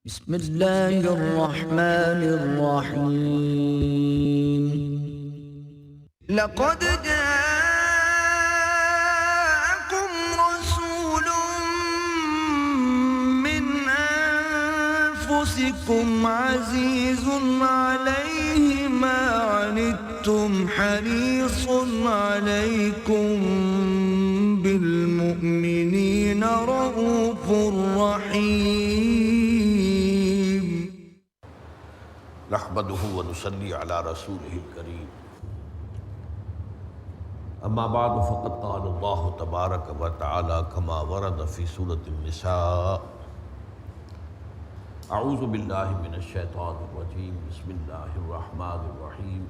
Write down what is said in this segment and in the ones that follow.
بسم الله الرحمن الرحيم. لقد جاءكم رسول من أنفسكم عزيز عليه ما عنتم حريص عليكم بالمؤمنين رؤوف رحيم. نحمده ونصلي على رسوله الكريم. اما بعد فقد قال الله تبارك وتعالى كما ورد في سورة النساء: اعوذ بالله من الشيطان الرجيم بسم الله الرحمن الرحيم.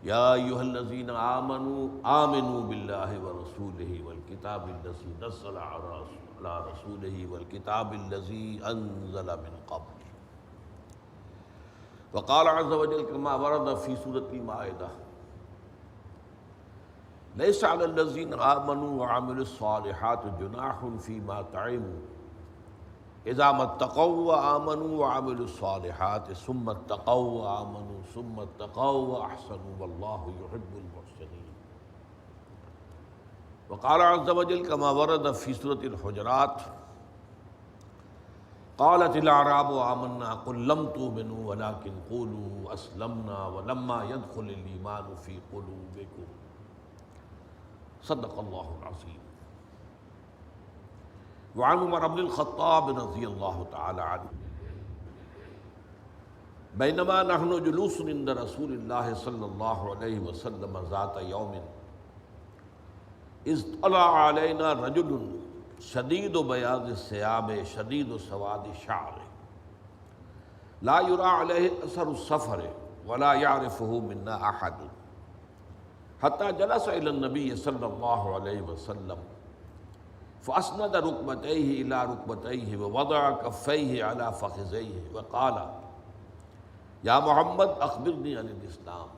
يا ايها الذين آمنوا بالله ورسوله والكتاب الذي نزل على رسوله والكتاب الذي انزل من قبل. وقال عز وجل كما ورد في سورة المائدة: ليس على الذين آمنوا وعملوا الصالحات جناح فيما طعموا إذا ما اتقوا وآمنوا وعملوا الصالحات ثم اتقوا وآمنوا ثم اتقوا وأحسنوا والله يحب المحسنين. وقال عز وجل كما ورد في سورة الحجرات: قالت الأعراب آمنا قل لم تؤمنوا ولكن قولوا أسلمنا ولما يدخل الإيمان في قلوبكم. صدق الله العظيم. وعن عمر بن الخطاب رضي الله تعالى عنه: بينما نحن جلوس عند رسول الله صلى الله عليه وسلم ذات يوم إذ طلع علينا رجل شدید بیاض الثياب شدید سواد الشعر لا يرى عليه اثر السفر ولا يعرفه منا احد حتى جلس الى النبي صلى الله عليه وسلم فاسند ركبتيه الى ركبتيه ووضع كفيه على فخذيه وقال: يا محمد اخبرني عن الاسلام،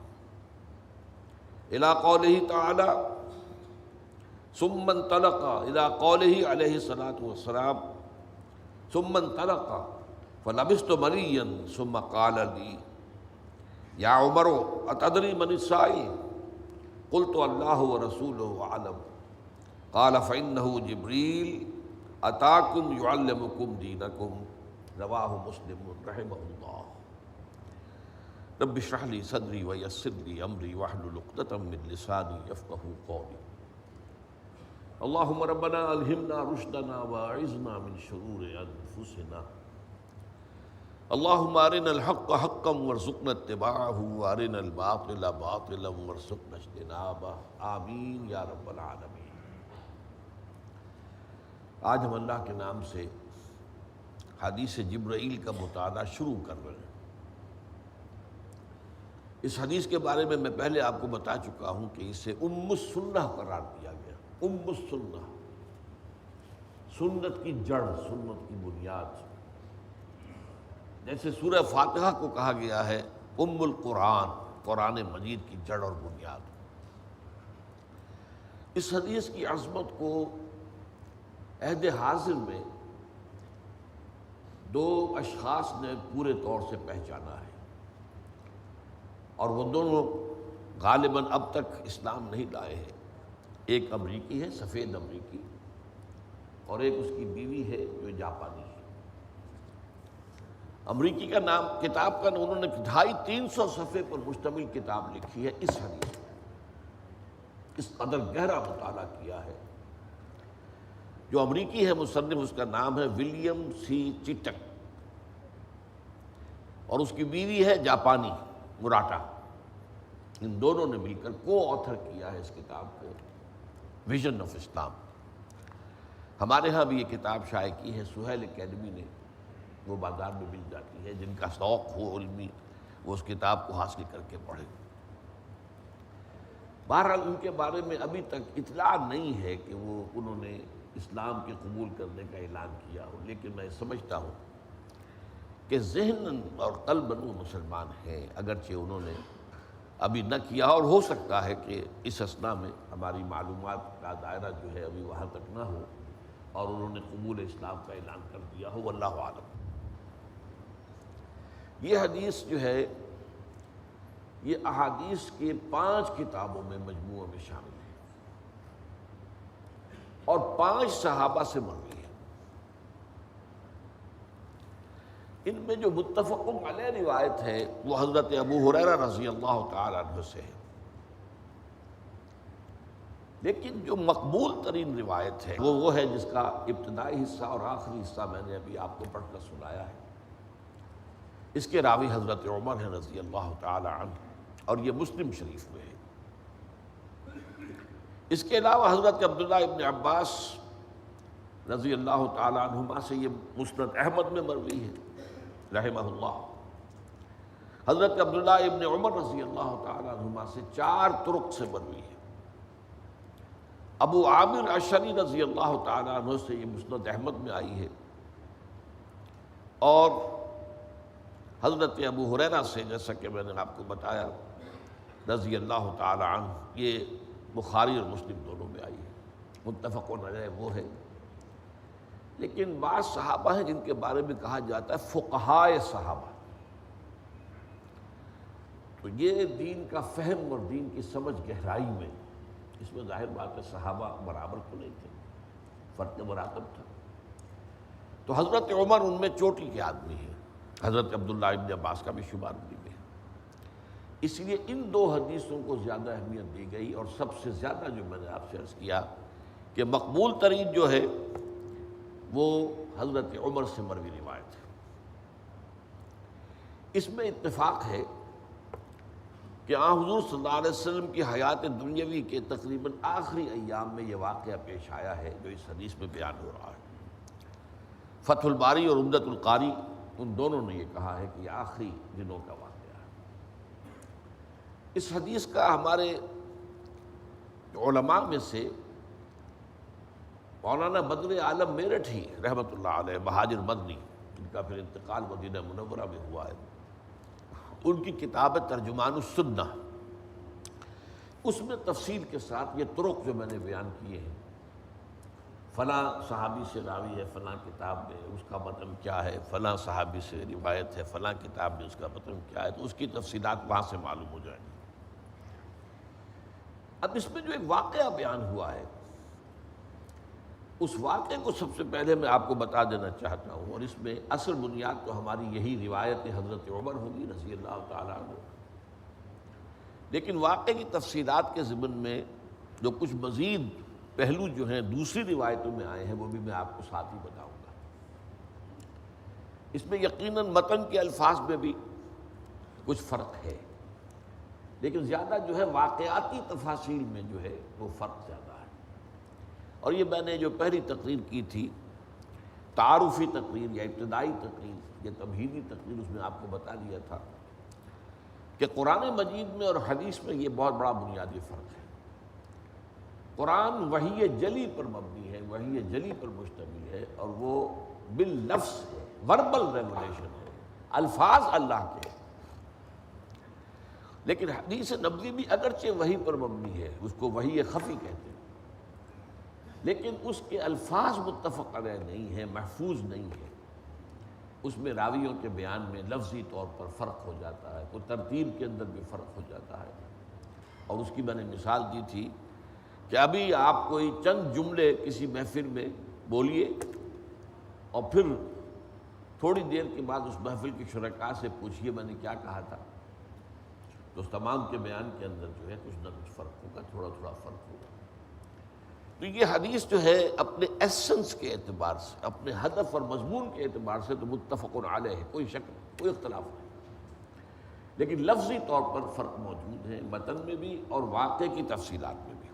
الى قوله تعالى: ثم انطلق الى قوله عليه الصلاة والسلام: ثم انطلق فلبثت مليا ثم قال لي: يا عمر اتدري من السائل؟ قلت: الله ورسوله اعلم. قال: فإنه جبريل اتاكم يعلمكم دينكم. رواه مسلم رحمه الله. رب اشرح لي صدري ويسر لي امري واحلل عقدة من لساني يفقهوا قولي. اللهم ربنا الہمنا رشدنا واعذنا من شرور انفسنا. اللهم ارنا الحق حقا وارزقنا اتباعه وارنا الباطل باطلا وارزقنا اجتنابه. آمین یا رب العالمین. آج ہم اللہ کے نام سے حدیث جبرائیل کا مطالعہ شروع کر رہے ہیں۔ اس حدیث کے بارے میں پہلے آپ کو بتا چکا ہوں کہ اسے ام السنہ قرار دیا گیا۔ ام السنہ، سنت کی جڑ، سنت کی بنیاد۔ جیسے سورہ فاتحہ کو کہا گیا ہے ام القرآن، قرآن مجید کی جڑ اور بنیاد۔ اس حدیث کی عظمت کو عہد حاضر میں دو اشخاص نے پورے طور سے پہچانا ہے، اور وہ دونوں غالباً اب تک اسلام نہیں لائے ہیں۔ ایک امریکی ہے، سفید امریکی، اور ایک اس کی بیوی ہے جو جاپانی ہے۔ امریکی کا نام، کتاب کا انہوں نے 250-300 صفحے پر مشتمل کتاب لکھی ہے اس حدیث میں۔ اس قدر گہرا مطالعہ کیا ہے۔ جو امریکی ہے مصنف، اس کا نام ہے ولیم سی چٹک، اور اس کی بیوی ہے جاپانی مراٹا۔ ان دونوں نے مل کر کو آتھر کیا ہے اس کتاب کو، ویژن آف اسلام۔ ہمارے ہاں بھی یہ کتاب شائع کی ہے، سہیل اکیڈمی نے، وہ بازار میں مل جاتی ہے۔ جن کا شوق ہو علمی وہ اس کتاب کو حاصل کر کے پڑھے۔ بہرحال ان کے بارے میں ابھی تک اطلاع نہیں ہے کہ انہوں نے اسلام کے قبول کرنے کا اعلان کیا ہو، لیکن میں سمجھتا ہوں کہ ذہن اور قلباً وہ مسلمان ہیں، اگرچہ انہوں نے ابھی نہ کیا، اور ہو سکتا ہے کہ اس اثنا میں ہماری معلومات کا دائرہ جو ہے ابھی وہاں تک نہ ہو، اور انہوں نے قبول اسلام کا اعلان کر دیا ہو، واللہ عالم۔ یہ حدیث جو ہے یہ احادیث کے 5 کتابوں میں مجموعہ میں شامل ہے اور 5 صحابہ سے مروی ہے۔ ان میں جو متفق علیہ روایت ہے وہ حضرت ابو ہریرہ رضی اللہ تعالی عنہ سے ہے، لیکن جو مقبول ترین روایت ہے وہ ہے جس کا ابتدائی حصہ اور آخری حصہ میں نے ابھی آپ کو پڑھ کر سنایا ہے۔ اس کے راوی حضرت عمر ہیں رضی اللہ تعالی عنہ، اور یہ مسلم شریف میں ہے۔ اس کے علاوہ حضرت عبداللہ ابن عباس رضی اللہ تعالی عنہما سے یہ مسند احمد میں مروی ہے رحمہ اللہ۔ حضرت عبداللہ ابن عمر رضی اللہ تعالی عنہما سے 4 طرق سے مروی ہے۔ ابو عامر اشعری رضی اللہ تعالی عنہ سے یہ مسند احمد میں آئی ہے، اور حضرت ابو ہریرہ سے جیسا کہ میں نے آپ کو بتایا رضی اللہ تعالی عنہ، یہ بخاری اور مسلم دونوں میں آئی ہے، متفق علیہ وہ ہے۔ لیکن بعض صحابہ ہیں جن کے بارے میں کہا جاتا ہے فقہائے صحابہ، تو یہ دین کا فہم اور دین کی سمجھ گہرائی میں، اس میں ظاہر بات ہے صحابہ برابر تو نہیں تھے، فرق مراتب تھا، تو حضرت عمر ان میں چوٹی کے آدمی ہیں، حضرت عبداللہ ابن عباس کا بھی شمار بھی ہے۔ اس لیے ان 2 حدیثوں کو زیادہ اہمیت دی گئی، اور سب سے زیادہ جو میں نے آپ سے عرض کیا کہ مقبول ترین جو ہے وہ حضرت عمر سے مروی روایت ہے۔ اس میں اتفاق ہے کہ حضور صلی اللہ علیہ وسلم کی حیات دنیاوی کے تقریباً آخری ایام میں یہ واقعہ پیش آیا ہے جو اس حدیث میں بیان ہو رہا ہے۔ فتح الباری اور عمدۃ القاری ان دونوں نے یہ کہا ہے کہ یہ آخری دنوں کا واقعہ ہے۔ اس حدیث کا ہمارے علماء میں سے مولانا بدر عالم میرٹھ ہی رحمۃ اللہ علیہ، مہاجر مدنی، جن کا پھر انتقال مدینہ منورہ میں ہوا ہے، ان کی کتاب ترجمان السنہ، اس میں تفصیل کے ساتھ یہ طرق جو میں نے بیان کیے ہیں، فلاں صحابی سے راوی ہے فلاں کتاب میں، اس کا متن کیا ہے، فلاں صحابی سے روایت ہے فلاں کتاب میں، اس کا متن کیا ہے، تو اس کی تفصیلات وہاں سے معلوم ہو جائیں گی۔ اب اس میں جو ایک واقعہ بیان ہوا ہے، اس واقعے کو سب سے پہلے میں آپ کو بتا دینا چاہتا ہوں، اور اس میں اصل بنیاد تو ہماری یہی روایت حضرت عمر ہوگی رضی اللہ تعالیٰ عنہ، لیکن واقعے کی تفصیلات کے ضمن میں جو کچھ مزید پہلو جو ہیں دوسری روایتوں میں آئے ہیں وہ بھی میں آپ کو ساتھ ہی بتاؤں گا۔ اس میں یقیناً متن کے الفاظ میں بھی کچھ فرق ہے، لیکن زیادہ جو ہے واقعاتی تفاصیل میں جو ہے وہ فرق زیادہ ہے۔ اور یہ میں نے جو پہلی تقریر کی تھی، تعارفی تقریر یا ابتدائی تقریر، یہ تمہیدی تقریر، اس میں آپ کو بتا دیا تھا کہ قرآن مجید میں اور حدیث میں یہ بہت بڑا بنیادی فرق ہے۔ قرآن وحی جلی پر مبنی ہے، وحی جلی پر مشتمل ہے، اور وہ باللفظ ہے، وربل ریولیشن ہے، الفاظ اللہ کے۔ لیکن حدیث نبوی بھی اگرچہ وحی پر مبنی ہے، اس کو وحی خفی کہتے ہیں، لیکن اس کے الفاظ متفق علیہ نہیں ہیں، محفوظ نہیں ہے، اس میں راویوں کے بیان میں لفظی طور پر فرق ہو جاتا ہے، کوئی ترتیب کے اندر بھی فرق ہو جاتا ہے۔ اور اس کی میں نے مثال دی تھی کہ ابھی آپ کوئی چند جملے کسی محفل میں بولیے، اور پھر تھوڑی دیر کے بعد اس محفل کے شرکاء سے پوچھیے میں نے کیا کہا تھا، تو اس تمام کے بیان کے اندر جو ہے کچھ نہ کچھ فرق ہوگا، تھوڑا تھوڑا فرق ہوگا۔ تو یہ حدیث جو ہے اپنے ایسنس کے اعتبار سے، اپنے ہدف اور مضمون کے اعتبار سے تو متفق علیہ ہے، کوئی شک نہیں، کوئی اختلاف نہیں، لیکن لفظی طور پر فرق موجود ہے، متن میں بھی اور واقعے کی تفصیلات میں بھی۔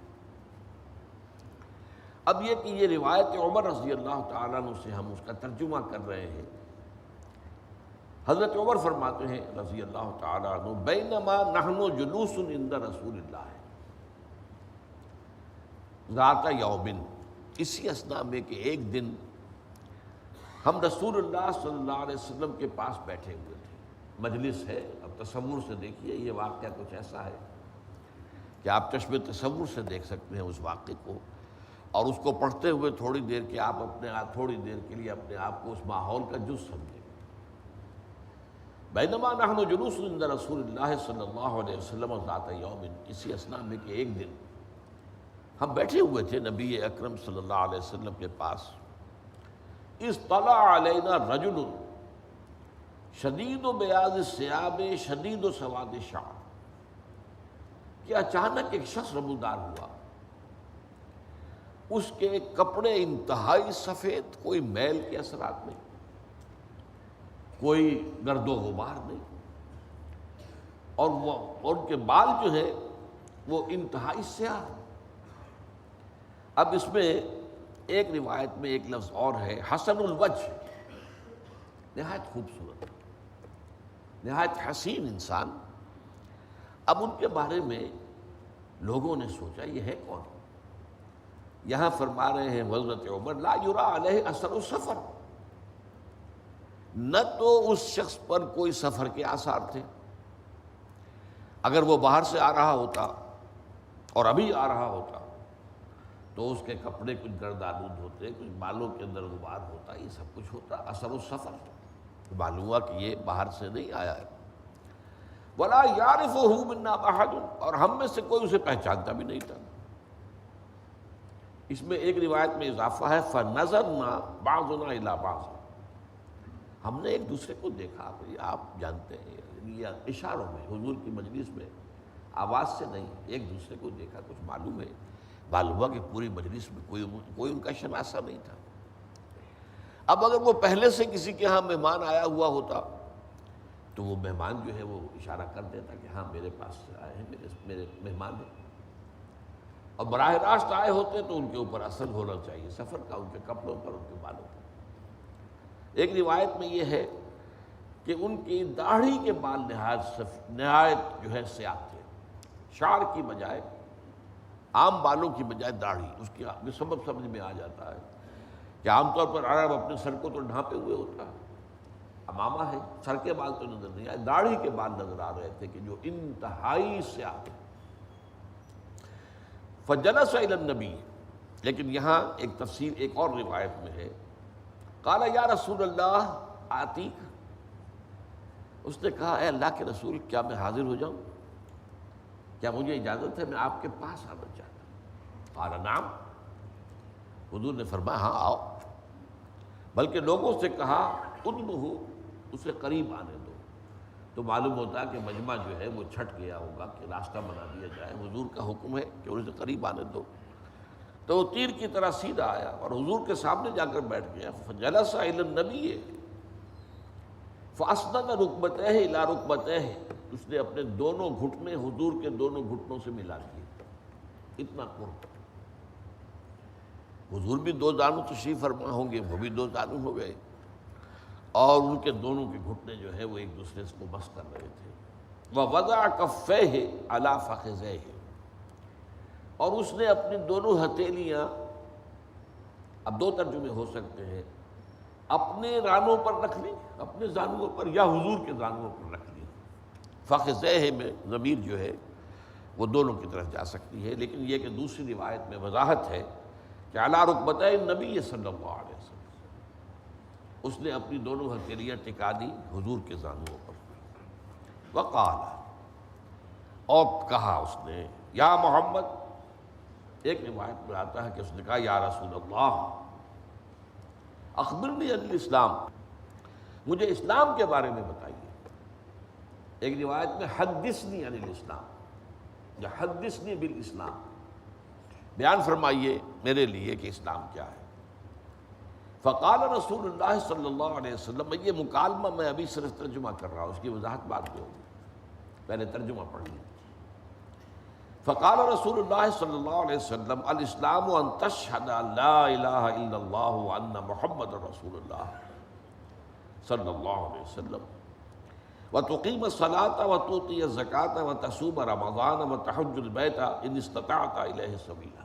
اب یہ کہ یہ روایت عمر رضی اللہ تعالیٰ عنہ سے ہم اس کا ترجمہ کر رہے ہیں۔ حضرت عمر فرماتے ہیں رضی اللہ تعالیٰ عنہ، بینما نحن جلوس عند رسول اللہ ذات یومن، اسی اثناء میں کہ ایک دن ہم رسول اللہ صلی اللہ علیہ وسلم کے پاس بیٹھے ہوئے تھے، مجلس ہے، اب تصور سے دیکھیے یہ واقعہ کچھ ایسا ہے کہ آپ چشم تصور سے دیکھ سکتے ہیں اس واقعے کو۔ اور اس کو پڑھتے ہوئے تھوڑی دیر کے آپ تھوڑی دیر کے لیے اپنے آپ کو اس ماحول کا جز سمجھیں۔ بینما نحن جلوس عند رسول اللہ صلی اللہ علیہ وسلم ذات یوم، اسی اثنا میں کہ ایک دن ہم بیٹھے ہوئے تھے نبی اکرم صلی اللہ علیہ وسلم کے پاس، اذ طلع علینا رجل شدید بیاض الثیاب شدید سواد الشعر، کہ اچانک ایک شخص نمودار ہوا، اس کے کپڑے انتہائی سفید، کوئی میل کے اثرات نہیں، کوئی گرد و غبار نہیں، اور ان کے بال جو ہے وہ انتہائی سیاہ۔ اب اس میں ایک روایت میں ایک لفظ اور ہے، حسن الوجہ، نہایت خوبصورت، نہایت حسین انسان۔ اب ان کے بارے میں لوگوں نے سوچا یہ ہے کون؟ یہاں فرما رہے ہیں حضرت عمر لا یرا علیہ اثر السفر، نہ تو اس شخص پر کوئی سفر کے آثار تھے، اگر وہ باہر سے آ رہا ہوتا اور ابھی آ رہا ہوتا تو اس کے کپڑے کچھ گرد آلود ہوتے، کچھ بالوں کے اندر غبار ہوتا، یہ سب کچھ ہوتا۔ اثر السفر معلوم ہوا کہ یہ باہر سے نہیں آیا ہے۔ ولا یعرفہ منا احد، اور ہم میں سے کوئی اسے پہچانتا بھی نہیں تھا۔ اس میں ایک روایت میں اضافہ ہے فنظرنا بعضنا الی بعض، ہم نے ایک دوسرے کو دیکھا، آپ جانتے ہیں یہ اشاروں میں، حضور کی مجلس میں آواز سے نہیں، ایک دوسرے کو دیکھا، کچھ معلوم ہے، معلوم ہوا کہ پوری مجلس میں کوئی ان کا شناسہ نہیں تھا۔ اب اگر وہ پہلے سے کسی کے ہاں مہمان آیا ہوا ہوتا تو وہ مہمان جو ہے وہ اشارہ کر دیتا کہ ہاں میرے پاس سے آئے ہیں، میرے مہمان ہیں، اور براہ راست آئے ہوتے تو ان کے اوپر اثر ہونا چاہیے سفر کا، ان کے کپڑوں پر، ان کے بالوں پر۔ ایک روایت میں یہ ہے کہ ان کی داڑھی کے بال نہایت جو ہے سیاہ تھے، شعر کی بجائے، عام بالوں کی بجائے داڑھی، اس کی سبب سمجھ میں آ جاتا ہے کہ عام طور پر عرب اپنے سر کو تو ڈھانپے ہوئے ہوتا ہے، امامہ ہے، سر کے بال تو نظر نہیں آئے، داڑھی کے بال نظر آ رہے تھے کہ جو انتہائی سیاہ تھے۔ فجلس الی النبی، لیکن یہاں ایک تفصیل ایک اور روایت میں ہے، قال یا رسول اللہ آتیک، اس نے کہا اے اللہ کے رسول کیا میں حاضر ہو جاؤں، کیا مجھے اجازت ہے، میں آپ کے پاس آنا چاہتا ہوں۔ قال نعم، حضور نے فرمایا ہاں آؤ، بلکہ لوگوں سے کہا ادنہ، اسے قریب آنے دو، تو معلوم ہوتا ہے کہ مجمع جو ہے وہ چھٹ گیا ہوگا کہ راستہ بنا دیا جائے، حضور کا حکم ہے کہ اسے قریب آنے دو۔ تو وہ تیر کی طرح سیدھا آیا اور حضور کے سامنے جا کر بیٹھ گیا۔ فجلس الی النبی فاسند رکبتہ الی رکبتہ، اس نے اپنے دونوں گھٹنے حضور کے دونوں گھٹنوں سے ملا دیے، اتنا قرب۔ حضور بھی دو زانو تشریف فرما ہوں گے، وہ بھی دو زانو ہو گئے، اور ان کے دونوں کے گھٹنے جو ہے وہ ایک دوسرے کو بس کر رہے تھے۔ وَوَضَعَ كَفَّيْهِ عَلَى فَخِذَيْهِ، اور اس نے اپنی دونوں ہتھیلیاں، اب دو ترجمے ہو سکتے ہیں، اپنے رانوں پر رکھ لی، اپنے زانوؤں پر، یا حضور کے زانوؤں پر رکھ لی۔ فَخِذَيْهِ میں ضمیر جو ہے وہ دونوں کی طرف جا سکتی ہے، لیکن یہ کہ دوسری روایت میں وضاحت ہے کہ علی رکبتہ النبی صلی اللہ علیہ وسلم، اس نے اپنی دونوں ہتھیلیاں ٹکا دی حضور کے زانوؤں پر۔ وقال، اور کہا اس نے، یا محمد، ایک روایت میں آتا ہے کہ اس نے کہا یا رسول اللہ اخبرنی عن الاسلام، مجھے اسلام کے بارے میں بتائیے۔ ایک روایت میں حدثنی عن الاسلام یا حدثنی بالاسلام، بیان فرمائیے میرے لیے کہ اسلام کیا ہے۔ فقال رسول اللہ صلی اللہ علیہ وسلم، یہ مکالمہ میں ابھی صرف ترجمہ کر رہا ہوں، اس کی وضاحت بعد میں ہوگی، پہلے ترجمہ پڑھ لیجیے۔ فقال رسول اللہ صلی اللہ علیہ وسلم الاسلام ان تشہد لا الہ الا اللہ وان محمد رسول اللہ صلی اللہ علیہ وسلم وتقیم الصلاۃ وتؤتی الزکاۃ وتصوم رمضان وتحج البیت ان استطعت الیہ سبیلا۔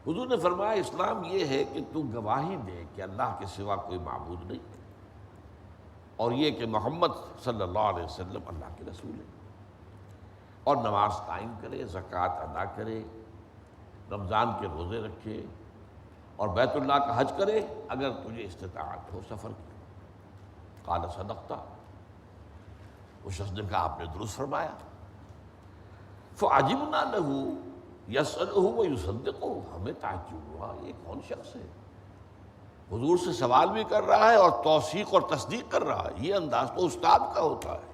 حضور نے فرمایا اسلام یہ ہے کہ تو گواہی دے کہ اللہ کے سوا کوئی معبود نہیں، اور یہ کہ محمد صلی اللہ علیہ وسلم اللہ کے رسول ہے، اور نماز قائم کرے، زکوٰۃ ادا کرے، رمضان کے روزے رکھے اور بیت اللہ کا حج کرے اگر تجھے استطاعت ہو سفر کی۔ قال صدقتا، اس شخص نے کہا آپ نے درست فرمایا۔ فعجبنا له یسألہ ویصدقہ، ہمیں تعجب ہوا یہ کون شخص ہے، حضور سے سوال بھی کر رہا ہے اور توثیق اور تصدیق کر رہا ہے۔ یہ انداز تو استاد کا ہوتا ہے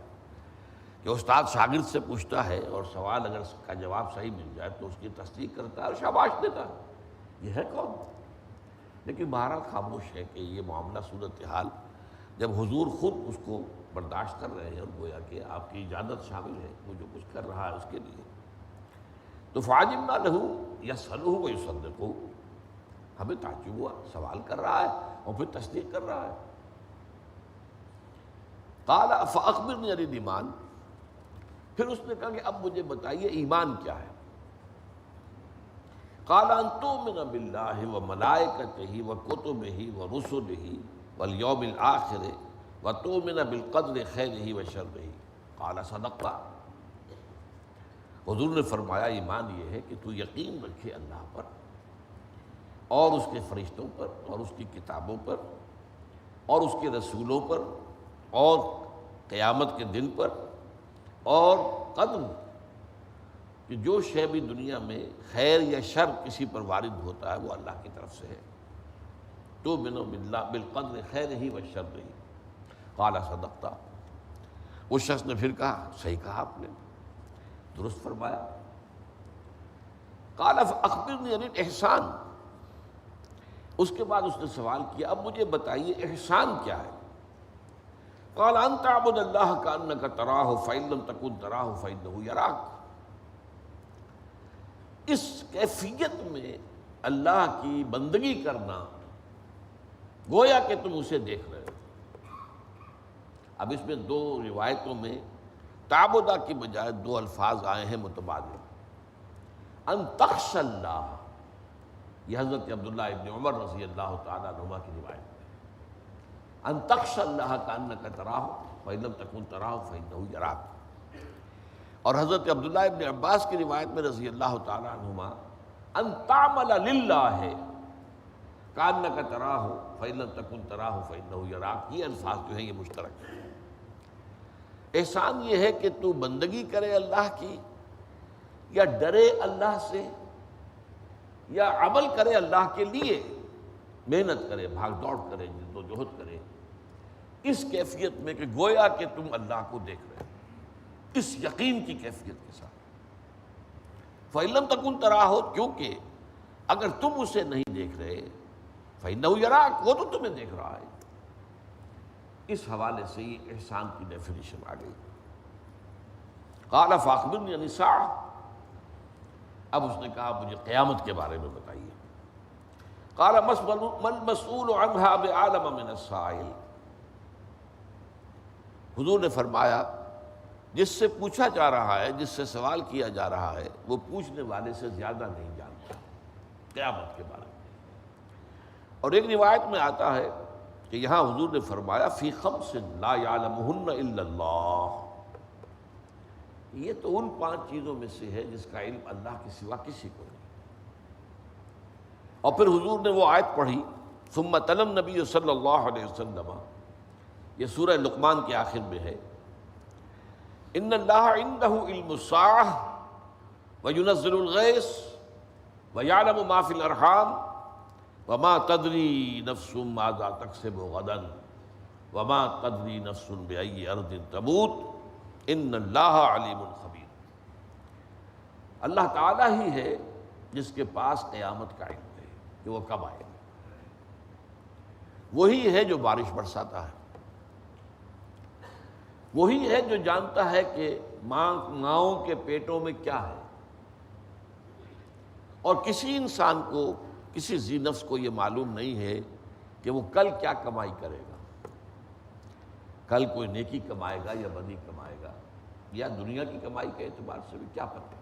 کہ استاد شاگرد سے پوچھتا ہے اور سوال اگر اس کا جواب صحیح مل جائے تو اس کی تصدیق کرتا ہے اور شاباش دیتا ہے۔ یہ ہے کون؟ لیکن بہرحال خاموش ہے کہ یہ معاملہ صورتحال جب حضور خود اس کو برداشت کر رہے ہیں اور گویا کہ آپ کی اجازت شامل ہے وہ جو کچھ کر رہا ہے اس کے لیے، تو فعجبنا له یسألہ ویصدقہ، ہمیں تعجب ہوا، سوال کر رہا ہے اور پھر تصدیق کر رہا ہے۔ قال فاخبرنی عن الایمان، پھر اس نے کہا کہ اب مجھے بتائیے ایمان کیا ہے۔ قال ان تؤمن باللہ وملائکتہ وکتبہ ورسلہ والیوم الآخر وتؤمن بالقدر خیرہ وشرہ۔ قال صدقت، حضور نے فرمایا ایمان یہ ہے کہ تو یقین رکھے اللہ پر اور اس کے فرشتوں پر اور اس کی کتابوں پر اور اس کے رسولوں پر اور قیامت کے دن پر اور قدر، کہ جو شے بھی دنیا میں خیر یا شر کسی پر وارد ہوتا ہے وہ اللہ کی طرف سے ہے۔ تؤمن بالقدر خیرہ وشرہ۔ قال صدقت، اس شخص نے پھر کہا صحیح کہا آپ نے، درست فرمایا۔ قال فاخبرنی عن الاحسان، اس کے بعد اس نے سوال کیا اب مجھے بتائیے احسان کیا ہے۔ قال ان تعبد اللہ کانک تراہ فإن لم تکن تراہ فإنہ یراک، اس کیفیت میں اللہ کی بندگی کرنا گویا کہ تم اسے دیکھ رہے ہو۔ اب اس میں دو روایتوں میں تعبدہ کی بجائے دو الفاظ آئے ہیں متبادل۔ ان تخشى اللہ، یہ حضرت عبداللہ ابن عمر رضی اللہ تعالیٰ عنہما کی روایت ہے، ان تخشى اللہ کانک تراہ فإن لم تکن تراہ فإنہ یراک۔ اور حضرت عبداللہ ابن عباس کی روایت میں رضی اللہ تعالیٰ عنہما ان تعمل للہ کانک تراہ فإن لم تکن تراہ فإنہ یراک، یہ الفاظ جو ہیں یہ مشترک ہیں۔ احسان یہ ہے کہ تو بندگی کرے اللہ کی، یا ڈرے اللہ سے، یا عمل کرے اللہ کے لیے، محنت کرے، بھاگ دوڑ کرے، جد و جہد کرے، اس کیفیت میں کہ گویا کہ تم اللہ کو دیکھ رہے ہو، اس یقین کی کیفیت کے ساتھ۔ فإن لم تکن تراہ، کیونکہ اگر تم اسے نہیں دیکھ رہے فإنہ یراک، وہ تو تمہیں دیکھ رہا ہے۔ اس حوالے سے یہ احسان کی ڈیفینیشن آ گئی۔ قال فاخبرنی عن الساعہ، اب اس نے کہا مجھے قیامت کے بارے میں بتائیے۔ قال ما المسؤول عنها بعالم من السائل، حضور نے فرمایا جس سے پوچھا جا رہا ہے، جس سے سوال کیا جا رہا ہے، وہ پوچھنے والے سے زیادہ نہیں جانتا قیامت کے بارے میں۔ اور ایک روایت میں آتا ہے کہ یہاں حضور نے فرمایا فی خمس لا یعلمہن الا اللہ، یہ تو ان 5 چیزوں میں سے ہے جس کا علم اللہ کے سوا کسی کو نہیں۔ اور پھر حضور نے وہ آیت پڑھی ثم تلا النبی صلی اللہ علیہ وسلم، یہ سورہ لقمان کے آخر میں ہے، ان اللہ عندہ علم الساعہ وینزل الغیث ویعلم ما فی الارحام وما تدری نفس ماذا تکسب غدا وما تدری نفس بأی ارض تموت ان اللہ علیم خبیر۔ اللہ تعالیٰ ہی ہے جس کے پاس قیامت کا علم ہے کہ وہ کب آئے گا، وہی ہے جو بارش برساتا ہے، وہی ہے جو جانتا ہے کہ ماؤں کے پیٹوں میں کیا ہے۔ اور کسی انسان کو، کسی ذی نفس کو یہ معلوم نہیں ہے کہ وہ کل کیا کمائی کرے گا، کل کوئی نیکی کمائے گا یا بدی کمائے گا، یا دنیا کی کمائی کے اعتبار سے بھی کیا پتہ۔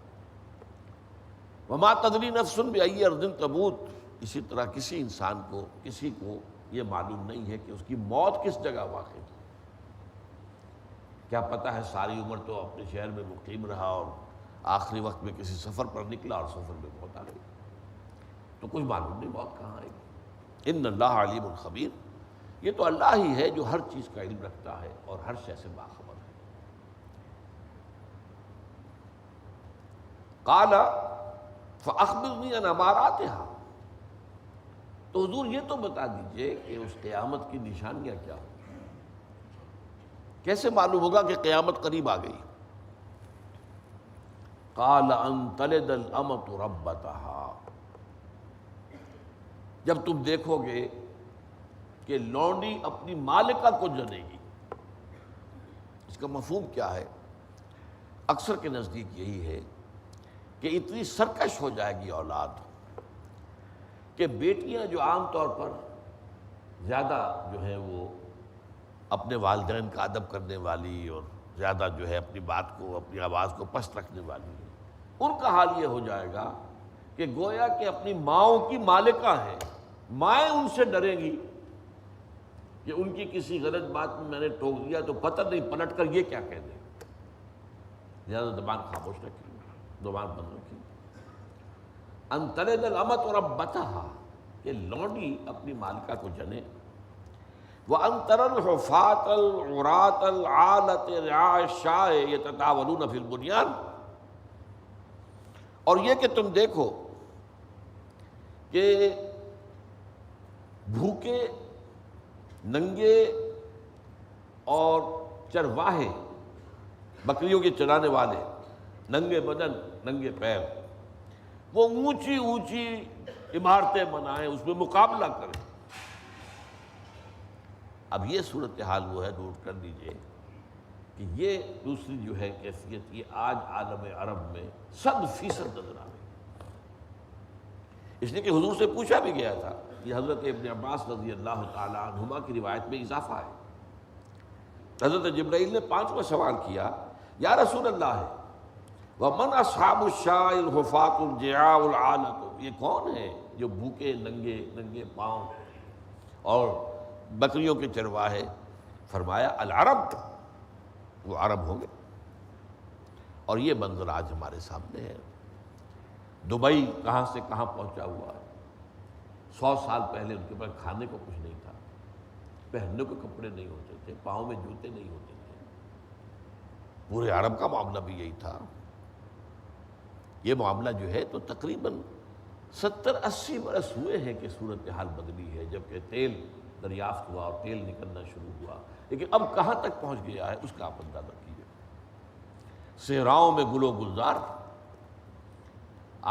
وما تدری نفس بأی ارض تموت، اسی طرح کسی انسان کو، کسی کو یہ معلوم نہیں ہے کہ اس کی موت کس جگہ واقع ہے۔ کیا پتہ ہے ساری عمر تو اپنے شہر میں مقیم رہا اور آخری وقت میں کسی سفر پر نکلا اور سفر میں موت آ گئی۔ تو کچھ معلوم نہیں موت کہاں آئے گی۔ ان اللہ علیم خبیر، یہ تو اللہ ہی ہے جو ہر چیز کا علم رکھتا ہے اور ہر شے سے باخبر ہے۔ قال فاخبرنی عن اماراتها، تو حضور یہ تو بتا دیجئے کہ اس قیامت کی نشانیاں کیا ہوں، کیسے معلوم ہوگا کہ قیامت قریب آ گئی؟ قال ان تلد الامۃ ربتها، جب تم دیکھو گے کہ لونڈی اپنی مالکہ کو جنے گی۔ اس کا مفہوم کیا ہے؟ اکثر کے نزدیک یہی ہے کہ اتنی سرکش ہو جائے گی اولاد کہ بیٹیاں جو عام طور پر زیادہ جو ہے وہ اپنے والدین کا ادب کرنے والی اور زیادہ جو ہے اپنی بات کو، اپنی آواز کو پست رکھنے والی ہیں، ان کا حال یہ ہو جائے گا کہ گویا کہ اپنی ماؤں کی مالکہ ہیں، مائیں ان سے ڈریں گی کہ ان کی کسی غلط بات میں نے ٹوک دیا تو پتہ نہیں پلٹ کر یہ کیا کہہ دیں۔ زیادہ زبان خاموش رکھیں، زبان بند رکھیں۔ ان تلد الامۃ ربتها، کہ لونڈی اپنی مالکہ کو جنے۔ وَأَن تَرَى الْحُفَاةَ الْعُرَاةَ الْعَالَةَ رِعَاءَ الشَّاءِ يَتَطَاوَلُونَ فِي الْبُنْيَانِ، اور یہ کہ تم دیکھو کہ بھوکے، ننگے اور چرواہے، بکریوں کے چرانے والے، ننگے بدن ننگے پیر، وہ اونچی اونچی عمارتیں بنائیں، اس میں مقابلہ کریں۔ اب یہ صورتحال وہ ہے، نوٹ کر لیجئے کہ یہ دوسری جو ہے کیفیت، یہ آج عالم عرب میں 100% نظر آ رہی، اس لیے کہ حضور سے پوچھا بھی گیا تھا، یہ حضرت ابن عباس رضی اللہ تعالی عنہما کی روایت میں اضافہ ہے۔ حضرت جبرائیل نے 5واں سوال کیا، یا رسول اللہ ہے وَمَنْ أَصْحَابُ الشَّاءِ الْحُفَاةُ الْجِعَاءُ الْعَالَةُ، یہ کون ہے جو بھوکے ننگے پاؤں اور بکریوں کے چرواہے؟ فرمایا العرب، وہ عرب ہوں گے۔ اور یہ منظر آج ہمارے سامنے ہے۔ دبئی کہاں سے کہاں پہنچا ہوا ہے۔ 100 سال پہلے ان کے پاس کھانے کو کچھ نہیں تھا، پہننے کو کپڑے نہیں ہوتے تھے، پاؤں میں جوتے نہیں ہوتے تھے۔ پورے عرب کا معاملہ بھی یہی تھا۔ یہ معاملہ جو ہے تو تقریباً 70-80 برس ہوئے ہیں کہ صورتحال بدلی ہے، جبکہ تیل دریافت ہوا اور تیل نکلنا شروع ہوا، لیکن اب کہاں تک پہنچ گیا ہے اس کا آپ اندازہ کیجیے۔ صحراؤں میں گل و گلزار،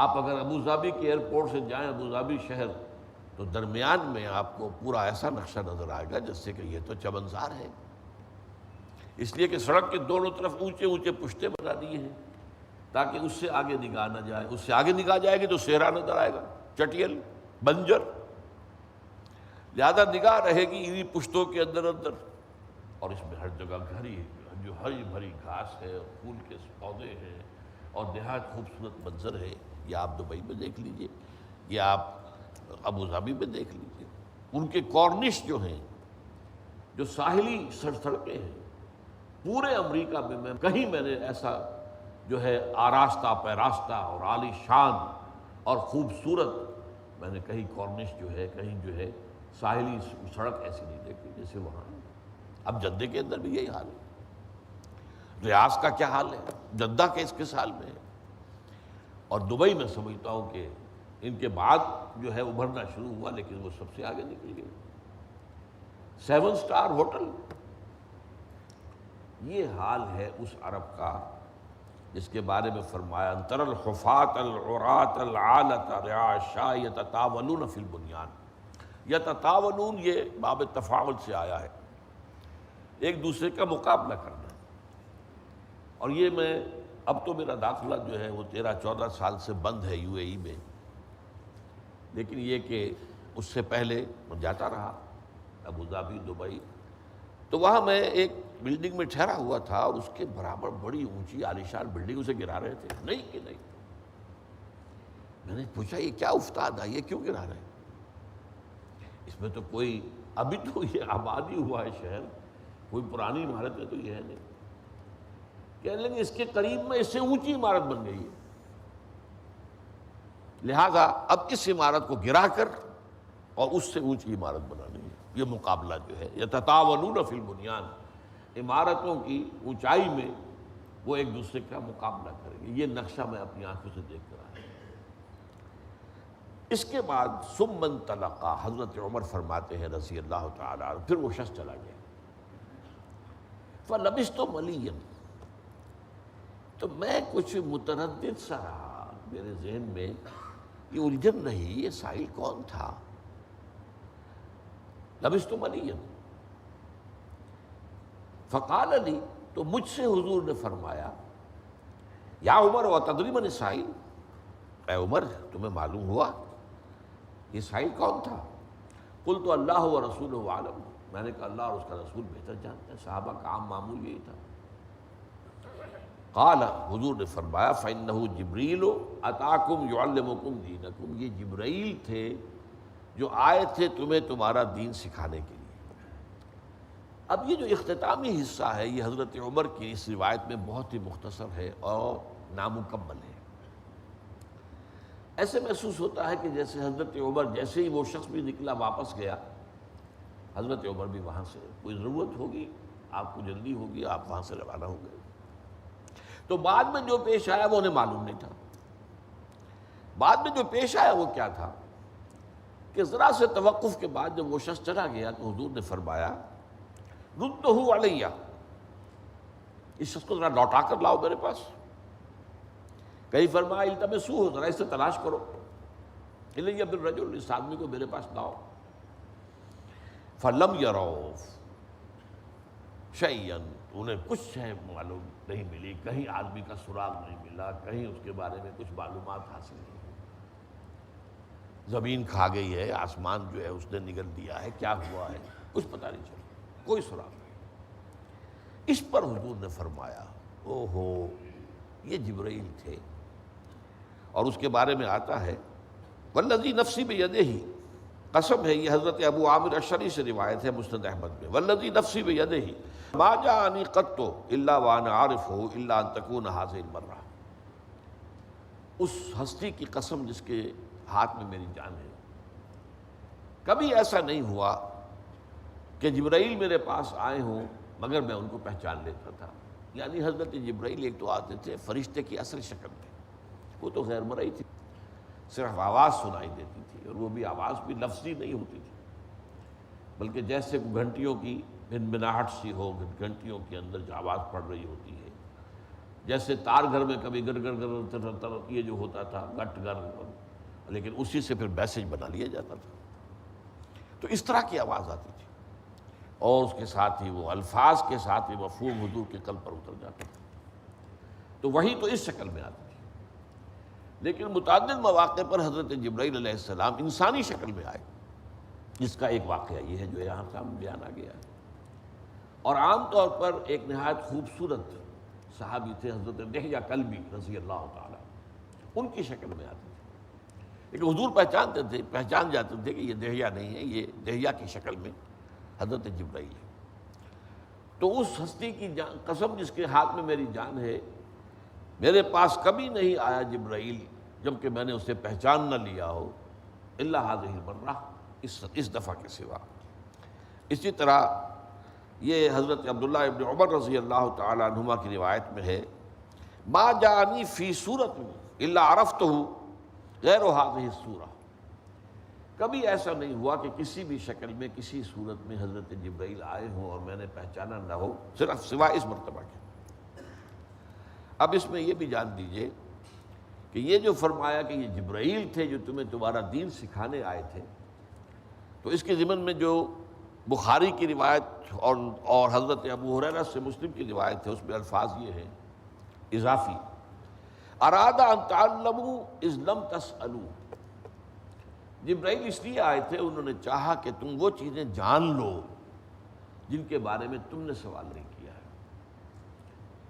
آپ اگر ابوظہبی کے ایئرپورٹ سے جائیں ابوظہبی شہر، تو درمیان میں آپ کو پورا ایسا نقشہ نظر آئے گا جس سے کہ یہ تو چمنزار ہے، اس لیے کہ سڑک کے دونوں طرف اونچے اونچے پشتے بنا دیے ہیں تاکہ اس سے آگے نگاہ نہ جائے، اس سے آگے نگاہ جائے گی تو صحرا نظر آئے گا، چٹیل بنجر، لہذا نگاہ رہے گی انہی پشتوں کے اندر، اور اس میں ہر جگہ جو ہری بھری گھاس ہے اور پھول کے پودے ہیں اور نہایت خوبصورت منظر ہے۔ یہ آپ دبئی میں دیکھ لیجئے، یہ آپ ابوظہبی میں دیکھ لیجئے، ان کے کارنش جو ہیں، جو ساحلی سڑکیں ہیں، پورے امریکہ میں کہیں میں نے ایسا جو ہے آراستہ پیراستہ اور عالی شان اور خوبصورت میں نے کہیں کارنش جو ہے، کہیں جو ہے ساحلی سڑک ایسی نہیں دیکھی جیسے وہاں۔ اب جدہ کے اندر بھی یہی حال ہے، ریاض کا کیا حال ہے، جدہ کے اس کس حال میں ہے، اور دبئی میں سمجھتا ہوں کہ ان کے بعد جو ہے ابھرنا شروع ہوا، لیکن وہ سب سے آگے نکل گئے۔ 7 سٹار ہوٹل، یہ حال ہے اس عرب کا جس کے بارے میں فرمایا ان تری الحفاة العراة العالة رعاء الشاء يتطاولون فی البنیان۔ یتطاولون یہ باب تفاعل سے آیا ہے، ایک دوسرے کا مقابلہ کرنا۔ اور یہ میں اب تو میرا داخلہ جو ہے وہ 13-14 سال سے بند ہے یو اے ای میں، لیکن یہ کہ اس سے پہلے میں جاتا رہا ابوظہبی، دبئی، تو وہاں میں ایک بلڈنگ میں ٹھہرا ہوا تھا اور اس کے برابر بڑی اونچی عالیشان بلڈنگ اسے گرا رہے تھے، نہیں کہ نہیں۔ میں نے پوچھا یہ کیا افتاد ہے، یہ کیوں گرا رہے ہیں؟ اس میں تو کوئی، ابھی تو یہ آبادی ہوا ہے شہر، کوئی پرانی عمارت ہے تو یہ ہے نہیں۔ کہنے لگے اس کے قریب میں اس سے اونچی عمارت بن گئی ہے۔ لہذا اب اس عمارت کو گرا کر اور اس سے اونچی عمارت بنانی ہے. یہ مقابلہ جو ہے یتطاولون فی البنیان، عمارتوں کی اونچائی میں وہ ایک دوسرے کا مقابلہ کریں گے. یہ نقشہ میں اپنی آنکھوں سے دیکھ کر آیا. اس کے بعد ثم انطلقا، حضرت عمر فرماتے ہیں رضی اللہ تعالیٰ عنہ، پھر وہ شخص چلا گیا. فلبثت ملیا، تو میں کچھ متردد سا رہا، میرے ذہن میں یہ الجھن رہی، یہ سائل کون تھا. لبثت ملیا فقال لی، تو مجھ سے حضور نے فرمایا، یا عمر وتدری من السائل، اے عمر تمہیں معلوم ہوا یہ سائل کون تھا؟ قلت اللہ ورسولہ اعلم، میں نے کہا اللہ اور اس کا رسول بہتر جانتے ہیں. صحابہ کا عام معمول یہی تھا. قال، حضور نے فرمایا، فإنہ جبریل اتاکم یعلمکم دینکم، یہ جبرائیل تھے جو آئے تھے تمہیں تمہارا دین سکھانے کے لیے. اب یہ جو اختتامی حصہ ہے یہ حضرت عمر کی اس روایت میں بہت ہی مختصر ہے اور نامکمل ہے. ایسے محسوس ہوتا ہے کہ جیسے حضرت عمر جیسے ہی وہ شخص بھی نکلا واپس گیا، حضرت عمر بھی وہاں سے، کوئی ضرورت ہوگی آپ کو جلدی ہوگی آپ وہاں سے روانہ ہو گئے. تو بعد میں جو پیش آیا وہ انہیں معلوم نہیں تھا. بعد میں جو پیش آیا وہ کیا تھا کہ ذرا سے توقف کے بعد جب وہ شخص چلا گیا تو حضور نے فرمایا، ردہ علیہ، اس شخص کو ذرا لوٹا کر لاؤ میرے پاس. کہیں فرمایا التمسوہ، ذرا اسے تلاش کرو، الیہ بالرجل، اس آدمی کو میرے پاس لاؤ. فلم یروا شیئا، انہیں کچھ شے معلوم نہیں ملی، کہیں آدمی کا سراغ نہیں ملا، کہیں اس کے بارے میں کچھ معلومات حاصل نہیں. زمین کھا گئی ہے، آسمان جو ہے اس نے نگل دیا ہے، کیا ہوا ہے کچھ پتہ نہیں چلا، کوئی سراغ نہیں. اس پر حضور نے فرمایا، او ہو یہ جبرائیل تھے. اور اس کے بارے میں آتا ہے، والذی نفسی بیدہ، قسم ہے، یہ حضرت ابو عامر اشعری سے روایت ہے مسند احمد میں، والذی نفسی بیدہ ما جاءنی قط الا وانا عارفہ الا ان تکون هذه المرہ. اس ہستی کی قسم جس کے ہاتھ میں میری جان ہے، کبھی ایسا نہیں ہوا کہ جبرائیل میرے پاس آئے ہوں مگر میں ان کو پہچان لیتا تھا. یعنی حضرت جبرائیل ایک تو آتے تھے فرشتے کی اصل شکل میں، وہ تو غیر مرئی تھی، صرف آواز سنائی دیتی تھی، اور وہ بھی آواز بھی لفظی نہیں ہوتی تھی، بلکہ جیسے گھنٹیوں کی بنبناہٹ سی ہو، گھنٹیوں کے اندر جو آواز پڑ رہی ہوتی ہے، جیسے تار گھر میں کبھی گر گر گر یہ جو ہوتا تھا گٹ گر، لیکن اسی سے پھر میسج بنا لیا جاتا تھا. تو اس طرح کی آواز آتی تھی، اور اس کے ساتھ ہی وہ الفاظ کے ساتھ ہی مفہوم حضور کے قلب پر اتر جاتا تھا. تو وہی تو اس شکل میں آتی تھی. لیکن متعدد مواقع پر حضرت جبرائیل علیہ السلام انسانی شکل میں آئے، جس کا ایک واقعہ یہ ہے جو یہاں سامنے بیان آ گیا ہے. اور عام طور پر ایک نہایت خوبصورت صحابی تھے حضرت دحیہ کلبی رضی اللہ تعالیٰ، ان کی شکل میں آتے تھے. لیکن حضور پہچانتے تھے، پہچان جاتے تھے کہ یہ دحیہ نہیں ہے، یہ دحیہ کی شکل میں حضرت جبرائیل ہے. تو اس ہستی کی قسم جس کے ہاتھ میں میری جان ہے، میرے پاس کبھی نہیں آیا جبرائیل جبکہ میں نے اسے پہچان نہ لیا ہو، الا هذه المرہ، اس دفعہ کے سوا. اسی طرح یہ حضرت عبداللہ ابن عمر رضی اللہ تعالی عنہما کی روایت میں ہے، ما جانی فی صورت الا عرفتہ غیر هذه الصورہ، کبھی ایسا نہیں ہوا کہ کسی بھی شکل میں کسی صورت میں حضرت جبرائیل آئے ہوں اور میں نے پہچانا نہ ہو، صرف سوائے اس مرتبہ کے. اب اس میں یہ بھی جان دیجئے کہ یہ جو فرمایا کہ یہ جبرائیل تھے جو تمہیں تمہارا دین سکھانے آئے تھے، تو اس کے ضمن میں جو بخاری کی روایت اور حضرت ابو ہریرہ سے مسلم کی روایت ہے، اس میں الفاظ یہ ہیں اضافی، اراد ان تعلموا اذ لم تسألوا. جبرائیل اس لیے آئے تھے، انہوں نے چاہا کہ تم وہ چیزیں جان لو جن کے بارے میں تم نے سوال نہیں کیا ہے.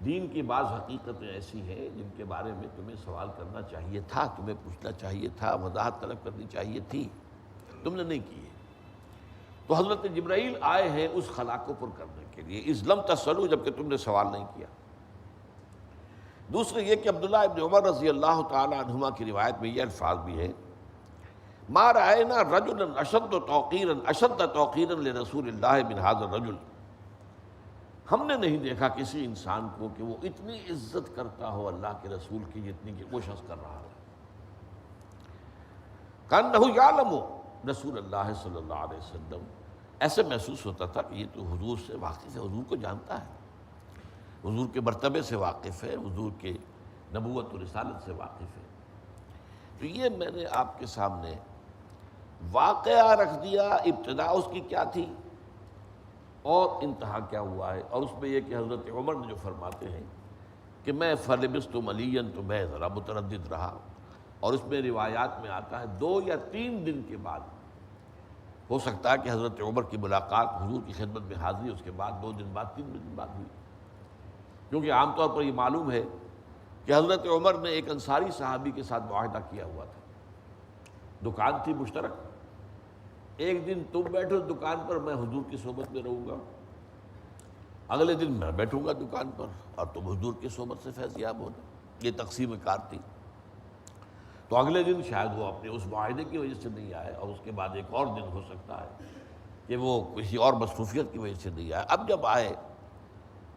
دین کی بعض حقیقتیں ایسی ہیں جن کے بارے میں تمہیں سوال کرنا چاہیے تھا، تمہیں پوچھنا چاہیے تھا، وضاحت طلب کرنی چاہیے تھی، تم نے نہیں کی ہے. تو حضرت جبرائیل آئے ہیں اس خلا کو پر کرنے کے لیے، اذ لم تسألوا، جبکہ تم نے سوال نہیں کیا. دوسرے یہ کہ عبداللہ ابن عمر رضی اللہ تعالی عنہما کی روایت میں یہ الفاظ بھی ہیں، ما رأینا رجلا اشد توقیرا لرسول اللہ من ھذا الرجل، ہم نے نہیں دیکھا کسی انسان کو کہ وہ اتنی عزت کرتا ہو اللہ کے رسول کی جتنی کہ وہ شخص کر رہا ہے۔ کأنہ یعلم رسول اللہ صلی اللہ علیہ وسلم، ایسے محسوس ہوتا تھا کہ یہ تو حضور سے واقف ہے، حضور کو جانتا ہے، حضور کے مرتبے سے واقف ہے، حضور کے نبوت و رسالت سے واقف ہے۔ تو یہ میں نے آپ کے سامنے واقعہ رکھ دیا، ابتدا اس کی کیا تھی اور انتہا کیا ہوا ہے، اور اس میں یہ کہ حضرت عمر نے جو فرماتے ہیں کہ میں فلبثت ملیا، تو میں ذرا متردد رہا، اور اس میں روایات میں آتا ہے 2 یا 3 دن کے بعد ہو سکتا ہے کہ حضرت عمر کی ملاقات، حضور کی خدمت میں حاضری اس کے بعد 2 دن بعد 3 دن بعد ہوئی، کیونکہ عام طور پر یہ معلوم ہے کہ حضرت عمر نے ایک انصاری صحابی کے ساتھ معاہدہ کیا ہوا تھا، دکان تھی مشترک، ایک دن تم بیٹھو دکان پر، میں حضور کی صحبت میں رہوں گا، اگلے دن میں بیٹھوں گا دکان پر اور تم حضور کی صحبت سے فیض یاب ہونا، یہ تقسیم کار تھی۔ تو اگلے دن شاید وہ اپنے اس معاہدے کی وجہ سے نہیں آئے، اور اس کے بعد ایک اور دن ہو سکتا ہے کہ وہ کسی اور مصروفیت کی وجہ سے نہیں آئے۔ اب جب آئے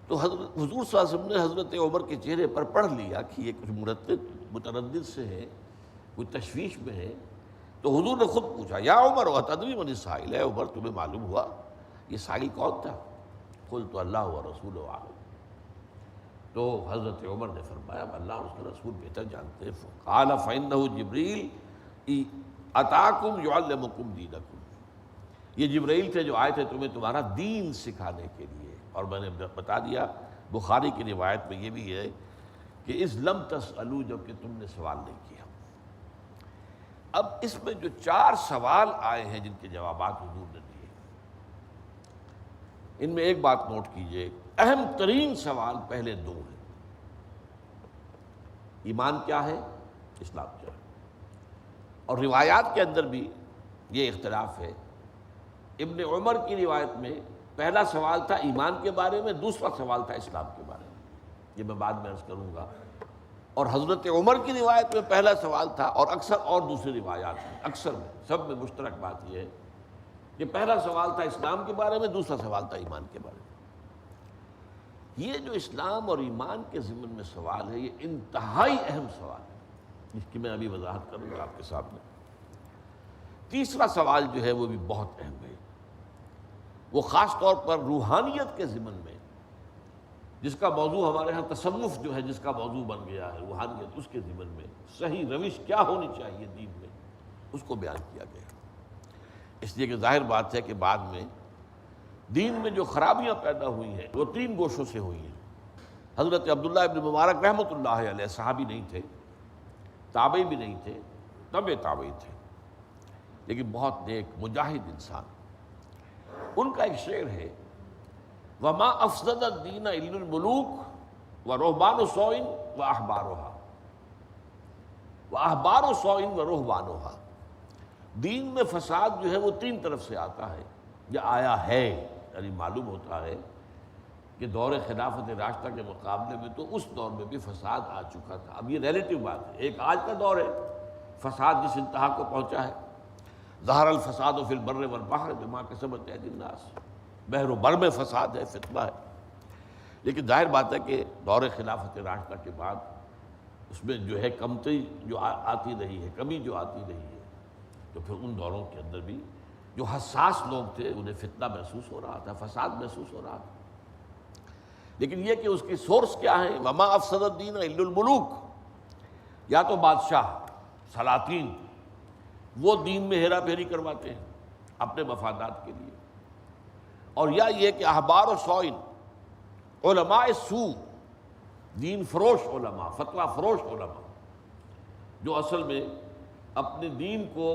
تو حضور صلی اللہ علیہ وسلم نے حضرت عمر کے چہرے پر پڑھ لیا کہ یہ کچھ متردد سے ہے، کوئی تشویش میں ہے، تو حضور نے خود پوچھا، یا عمر اتدری من السائل، اے عمر تمہیں معلوم ہوا یہ سائل کون تھا؟ قلت اللہ و رسول اعلم، تو حضرت عمر نے فرمایا اللہ اور اس کا رسول بہتر جانتے ہیں۔ قال فإنہ جبریل اتاکم یعلمکم دینکم، یہ جبرائیل تھے جو آئے تھے تمہیں تمہارا دین سکھانے کے لیے، اور میں نے بتا دیا بخاری کی روایت میں یہ بھی ہے کہ اذ لم تسألوا، جب کہ تم نے سوال نہیں کیا۔ اب اس میں جو 4 سوال آئے ہیں جن کے جوابات حضور نے دیے، ان میں ایک بات نوٹ کیجئے، اہم ترین سوال پہلے 2 ہیں، ایمان کیا ہے، اسلام کیا ہے، اور روایات کے اندر بھی یہ اختلاف ہے۔ ابن عمر کی روایت میں پہلا سوال تھا ایمان کے بارے میں، دوسرا سوال تھا اسلام کے بارے میں، یہ میں بعد میں عرض کروں گا، اور حضرت عمر کی روایت میں پہلا سوال تھا، اور اکثر اور دوسری روایات میں اکثر میں سب میں مشترک بات یہ ہے کہ پہلا سوال تھا اسلام کے بارے میں، دوسرا سوال تھا ایمان کے بارے میں۔ یہ جو اسلام اور ایمان کے ضمن میں سوال ہے، یہ انتہائی اہم سوال ہے، جس کی میں ابھی وضاحت کروں گا آپ کے سامنے۔ تیسرا سوال جو ہے وہ بھی بہت اہم ہے، وہ خاص طور پر روحانیت کے ضمن میں، جس کا موضوع ہمارے ہاں تصوف جو ہے، جس کا موضوع بن گیا ہے روحانیت، اس کے ضمن میں صحیح روش کیا ہونی چاہیے دین میں، اس کو بیان کیا گیا۔ اس لیے کہ ظاہر بات ہے کہ بعد میں دین میں جو خرابیاں پیدا ہوئی ہیں وہ 3 گوشوں سے ہوئی ہیں۔ حضرت عبداللہ ابن مبارک رحمۃ اللہ علیہ صحابی نہیں تھے، تابعی بھی نہیں تھے، تبع تابعی تھے، لیکن بہت نیک مجاہد انسان۔ ان کا ایک شعر ہے، وَمَا أَفْسَدَ الدِّينَ إِلَّا الْمُلُوكُ وَرُهْبَانُ سُوءٍ وَأَحْبَارُهَا، وَأَحْبَارُ سُوءٍ وَرُهْبَانُهَا۔ دین میں فساد جو ہے وہ 3 طرف سے آتا ہے یا آیا ہے، یعنی معلوم ہوتا ہے کہ دور خلافت راشدہ کے مقابلے میں تو اس دور میں بھی فساد آ چکا تھا۔ اب یہ ریلیٹیو بات ہے، ایک آج کا دور ہے، فساد جس انتہا کو پہنچا ہے، ظہر الفساد فی البر والبحر بما کسبت ایدی الناس، بحر و بر میں فساد ہے، فتنہ ہے، لیکن ظاہر بات ہے کہ دور خلافت راشدہ کے بعد اس میں جو ہے کمتری جو آتی رہی ہے، کمی جو آتی رہی ہے، تو پھر ان دوروں کے اندر بھی جو حساس لوگ تھے انہیں فتنہ محسوس ہو رہا تھا، فساد محسوس ہو رہا تھا، لیکن یہ کہ اس کی سورس کیا ہے، وما افسد الدین الا الملوک، یا تو بادشاہ سلاطین وہ دین میں ہیرا پھیری کرواتے ہیں اپنے مفادات کے لیے، اور یا یہ کہ احبار و سوئن علماء سوء، دین فروش علماء، فتویٰ فروش علماء، جو اصل میں اپنے دین کو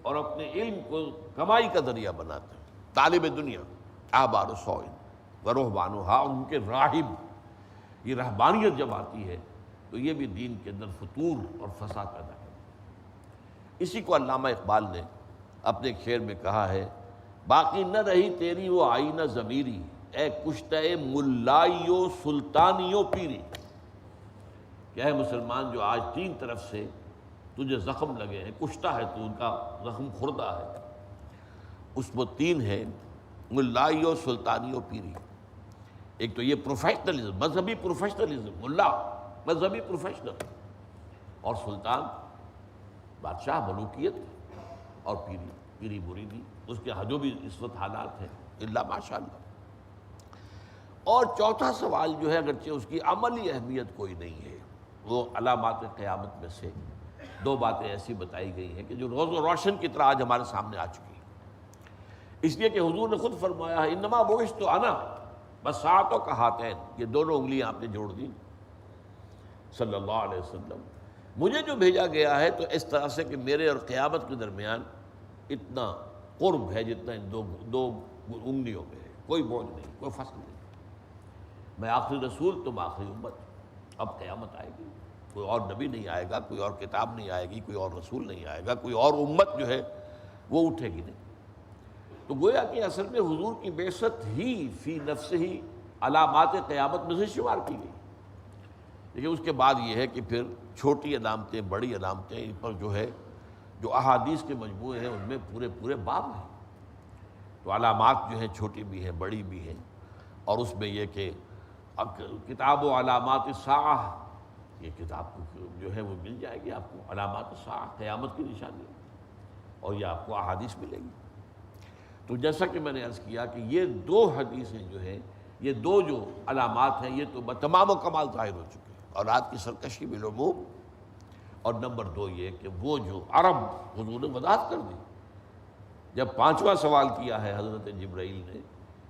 اور اپنے علم کو کمائی کا ذریعہ بناتے ہیں، طالب دنیا، احبار و سوئن ورہبانھا، ان کے راہب، یہ رہبانیت جب آتی ہے تو یہ بھی دین کے اندر فتور اور فساد پیدا کرتی ہے۔ اسی کو علامہ اقبال نے اپنے ایک شعر میں کہا ہے، باقی نہ رہی تیری وہ آئینہ ضمیری، اے کشتہ ملائی و سلطانی و پیری، کہ اے مسلمان جو آج 3 طرف سے تجھے زخم لگے ہیں، کشتا ہے تو، ان کا زخم خوردہ ہے، اس میں 3 ہے، ملائی و سلطانی و پیری۔ ایک تو یہ پروفیشنلزم، مذہبی پروفیشنلزم، ملا مذہبی پروفیشنل، اور سلطان بادشاہ ملوکیت، اور پیری مریدی، اس کے جو بھی اس وقت حالات ہیں اللہ ماشاء اللہ۔ اور چوتھا سوال جو ہے، اگرچہ اس کی عملی اہمیت کوئی نہیں ہے، وہ علامات قیامت میں سے 2 باتیں ایسی بتائی گئی ہیں کہ جو روز و روشن کی طرح آج ہمارے سامنے آ چکی ہیں، اس لیے کہ حضور نے خود فرمایا ہے انما بعثت انا بساطوں کا ہاتین، یہ دونوں انگلیاں آپ نے جوڑ دی صلی اللہ علیہ وسلم، مجھے جو بھیجا گیا ہے تو اس طرح سے کہ میرے اور قیامت کے درمیان اتنا قرب ہے جتنا ان دو انگلیوں میں ہے، کوئی بوجھ نہیں، کوئی فصل نہیں، میں آخری رسول، تم آخری امت، اب قیامت آئے گی، کوئی اور نبی نہیں آئے گا، کوئی اور کتاب نہیں آئے گی، کوئی اور رسول نہیں آئے گا، کوئی اور امت جو ہے وہ اٹھے گی نہیں۔ تو گویا کہ اصل میں حضور کی بعثت ہی فی نفس ہی علامات قیامت میں سے شمار کی گئی، لیکن اس کے بعد یہ ہے کہ پھر چھوٹی علامتیں، بڑی علامتیں، ان پر جو ہے جو احادیث کے مجموعے ہیں ان میں پورے باب ہیں، تو علامات جو ہیں چھوٹی بھی ہیں، بڑی بھی ہیں، اور اس میں یہ کہ کتاب و علامات الساعہ، یہ کتاب جو ہے وہ مل جائے گی آپ کو، علامات الساعہ، قیامت کی نشانی، اور یہ آپ کو احادیث ملے گی۔ تو جیسا کہ میں نے عرض کیا کہ یہ 2 حدیثیں جو ہیں، یہ 2 جو علامات ہیں، یہ تو تمام و کمال ظاہر ہو چکے ہیں، اور رات کی سرکشی بالعموم، اور نمبر 2 یہ کہ وہ جو عرب، حضور نے وضاحت کر دی، جب 5واں سوال کیا ہے حضرت جبرائیل نے،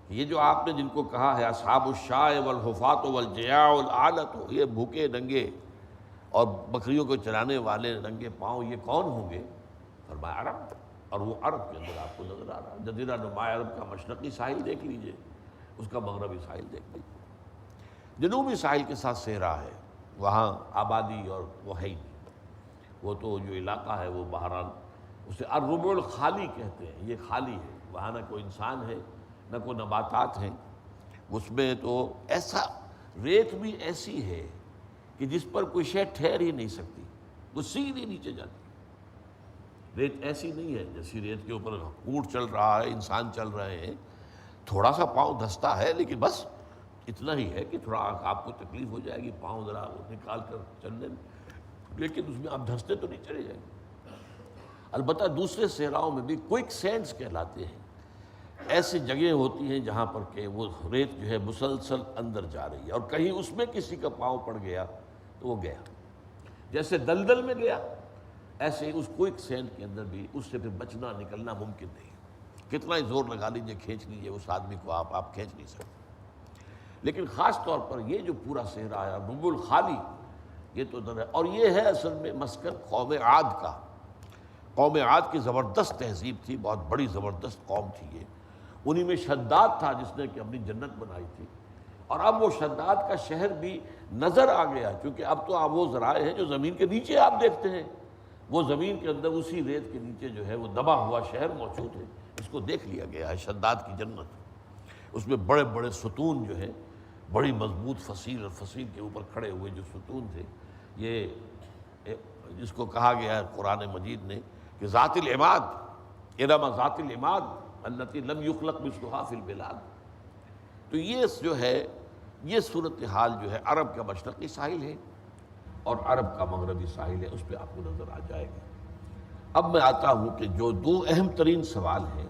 یہ جو آپ نے جن کو کہا ہے اصحاب الشاء والحفاۃ والجیاع والعالۃ، یہ بھوکے ننگے اور بکریوں کو چرانے والے ننگے پاؤں، یہ کون ہوں گے؟ فرمایا عرب، اور وہ عرب کے اندر آپ کو نظر آ رہا ہے، جزیرہ نما عرب کا مشرقی ساحل دیکھ لیجئے، اس کا مغربی ساحل دیکھ لیجئے، جنوبی ساحل کے ساتھ صحرا ہے، وہاں آبادی اور وہ ہے ہی نہیں، وہ تو جو علاقہ ہے وہ بہرحال اسے الربع الخالی کہتے ہیں، یہ خالی ہے، وہاں نہ کوئی انسان ہے نہ کوئی نباتات ہیں، اس میں تو ایسا ریت بھی ایسی ہے کہ جس پر کوئی شے ٹھہر ہی نہیں سکتی، وہ سیدھی نیچے جاتی، ریت ایسی نہیں ہے جیسی ریت کے اوپر اونٹ چل رہا ہے، انسان چل رہے ہیں، تھوڑا سا پاؤں دھستا ہے، لیکن بس اتنا ہی ہے کہ تھوڑا آپ کو تکلیف ہو جائے گی پاؤں ذرا نکال کر چلنے میں، لیکن اس میں آپ دھستے تو نہیں چلے جائیں گے۔ البتہ دوسرے صحراؤں میں بھی کوئک سینڈز کہلاتے ہیں، ایسی جگہیں ہوتی ہیں جہاں پر کہ وہ ریت جو ہے مسلسل اندر جا رہی ہے، اور کہیں اس میں کسی کا پاؤں پڑ گیا تو وہ گیا، جیسے دلدل میں گیا، ایسے ہی اس کوئک سینڈ کے اندر بھی اس سے پھر بچنا نکلنا ممکن نہیں، کتنا ہی زور لگا لیجیے کھینچ لیجیے اس آدمی کو، آپ کھینچ نہیں سکتے۔ لیکن خاص طور پر یہ جو پورا صحرا ہے ربع الخالی، یہ تو در ہے، اور یہ ہے اصل میں مسکن قوم عاد کا، قوم عاد کی زبردست تہذیب تھی، بہت بڑی زبردست قوم تھی یہ، انہی میں شداد تھا جس نے کہ اپنی جنت بنائی تھی، اور اب وہ شداد کا شہر بھی نظر آ گیا، کیونکہ اب تو وہ ذرائع ہیں جو زمین کے نیچے آپ دیکھتے ہیں، وہ زمین کے اندر اسی ریت کے نیچے جو ہے وہ دبا ہوا شہر موجود ہے، اس کو دیکھ لیا گیا ہے، شداد کی جنت، اس میں بڑے بڑے ستون جو ہیں، بڑی مضبوط فصیل اور فصیل کے اوپر کھڑے ہوئے جو ستون تھے، یہ جس کو کہا گیا ہے قرآن مجید نے کہ ذات العماد، ارم ذات العماد التي لم يخلق مثلها في البلاد، تو یہ جو ہے یہ صورتحال جو ہے عرب کا مشرقی ساحل ہے اور عرب کا مغربی ساحل ہے، اس پہ آپ کو نظر آ جائے گا۔ اب میں آتا ہوں کہ جو 2 اہم ترین سوال ہیں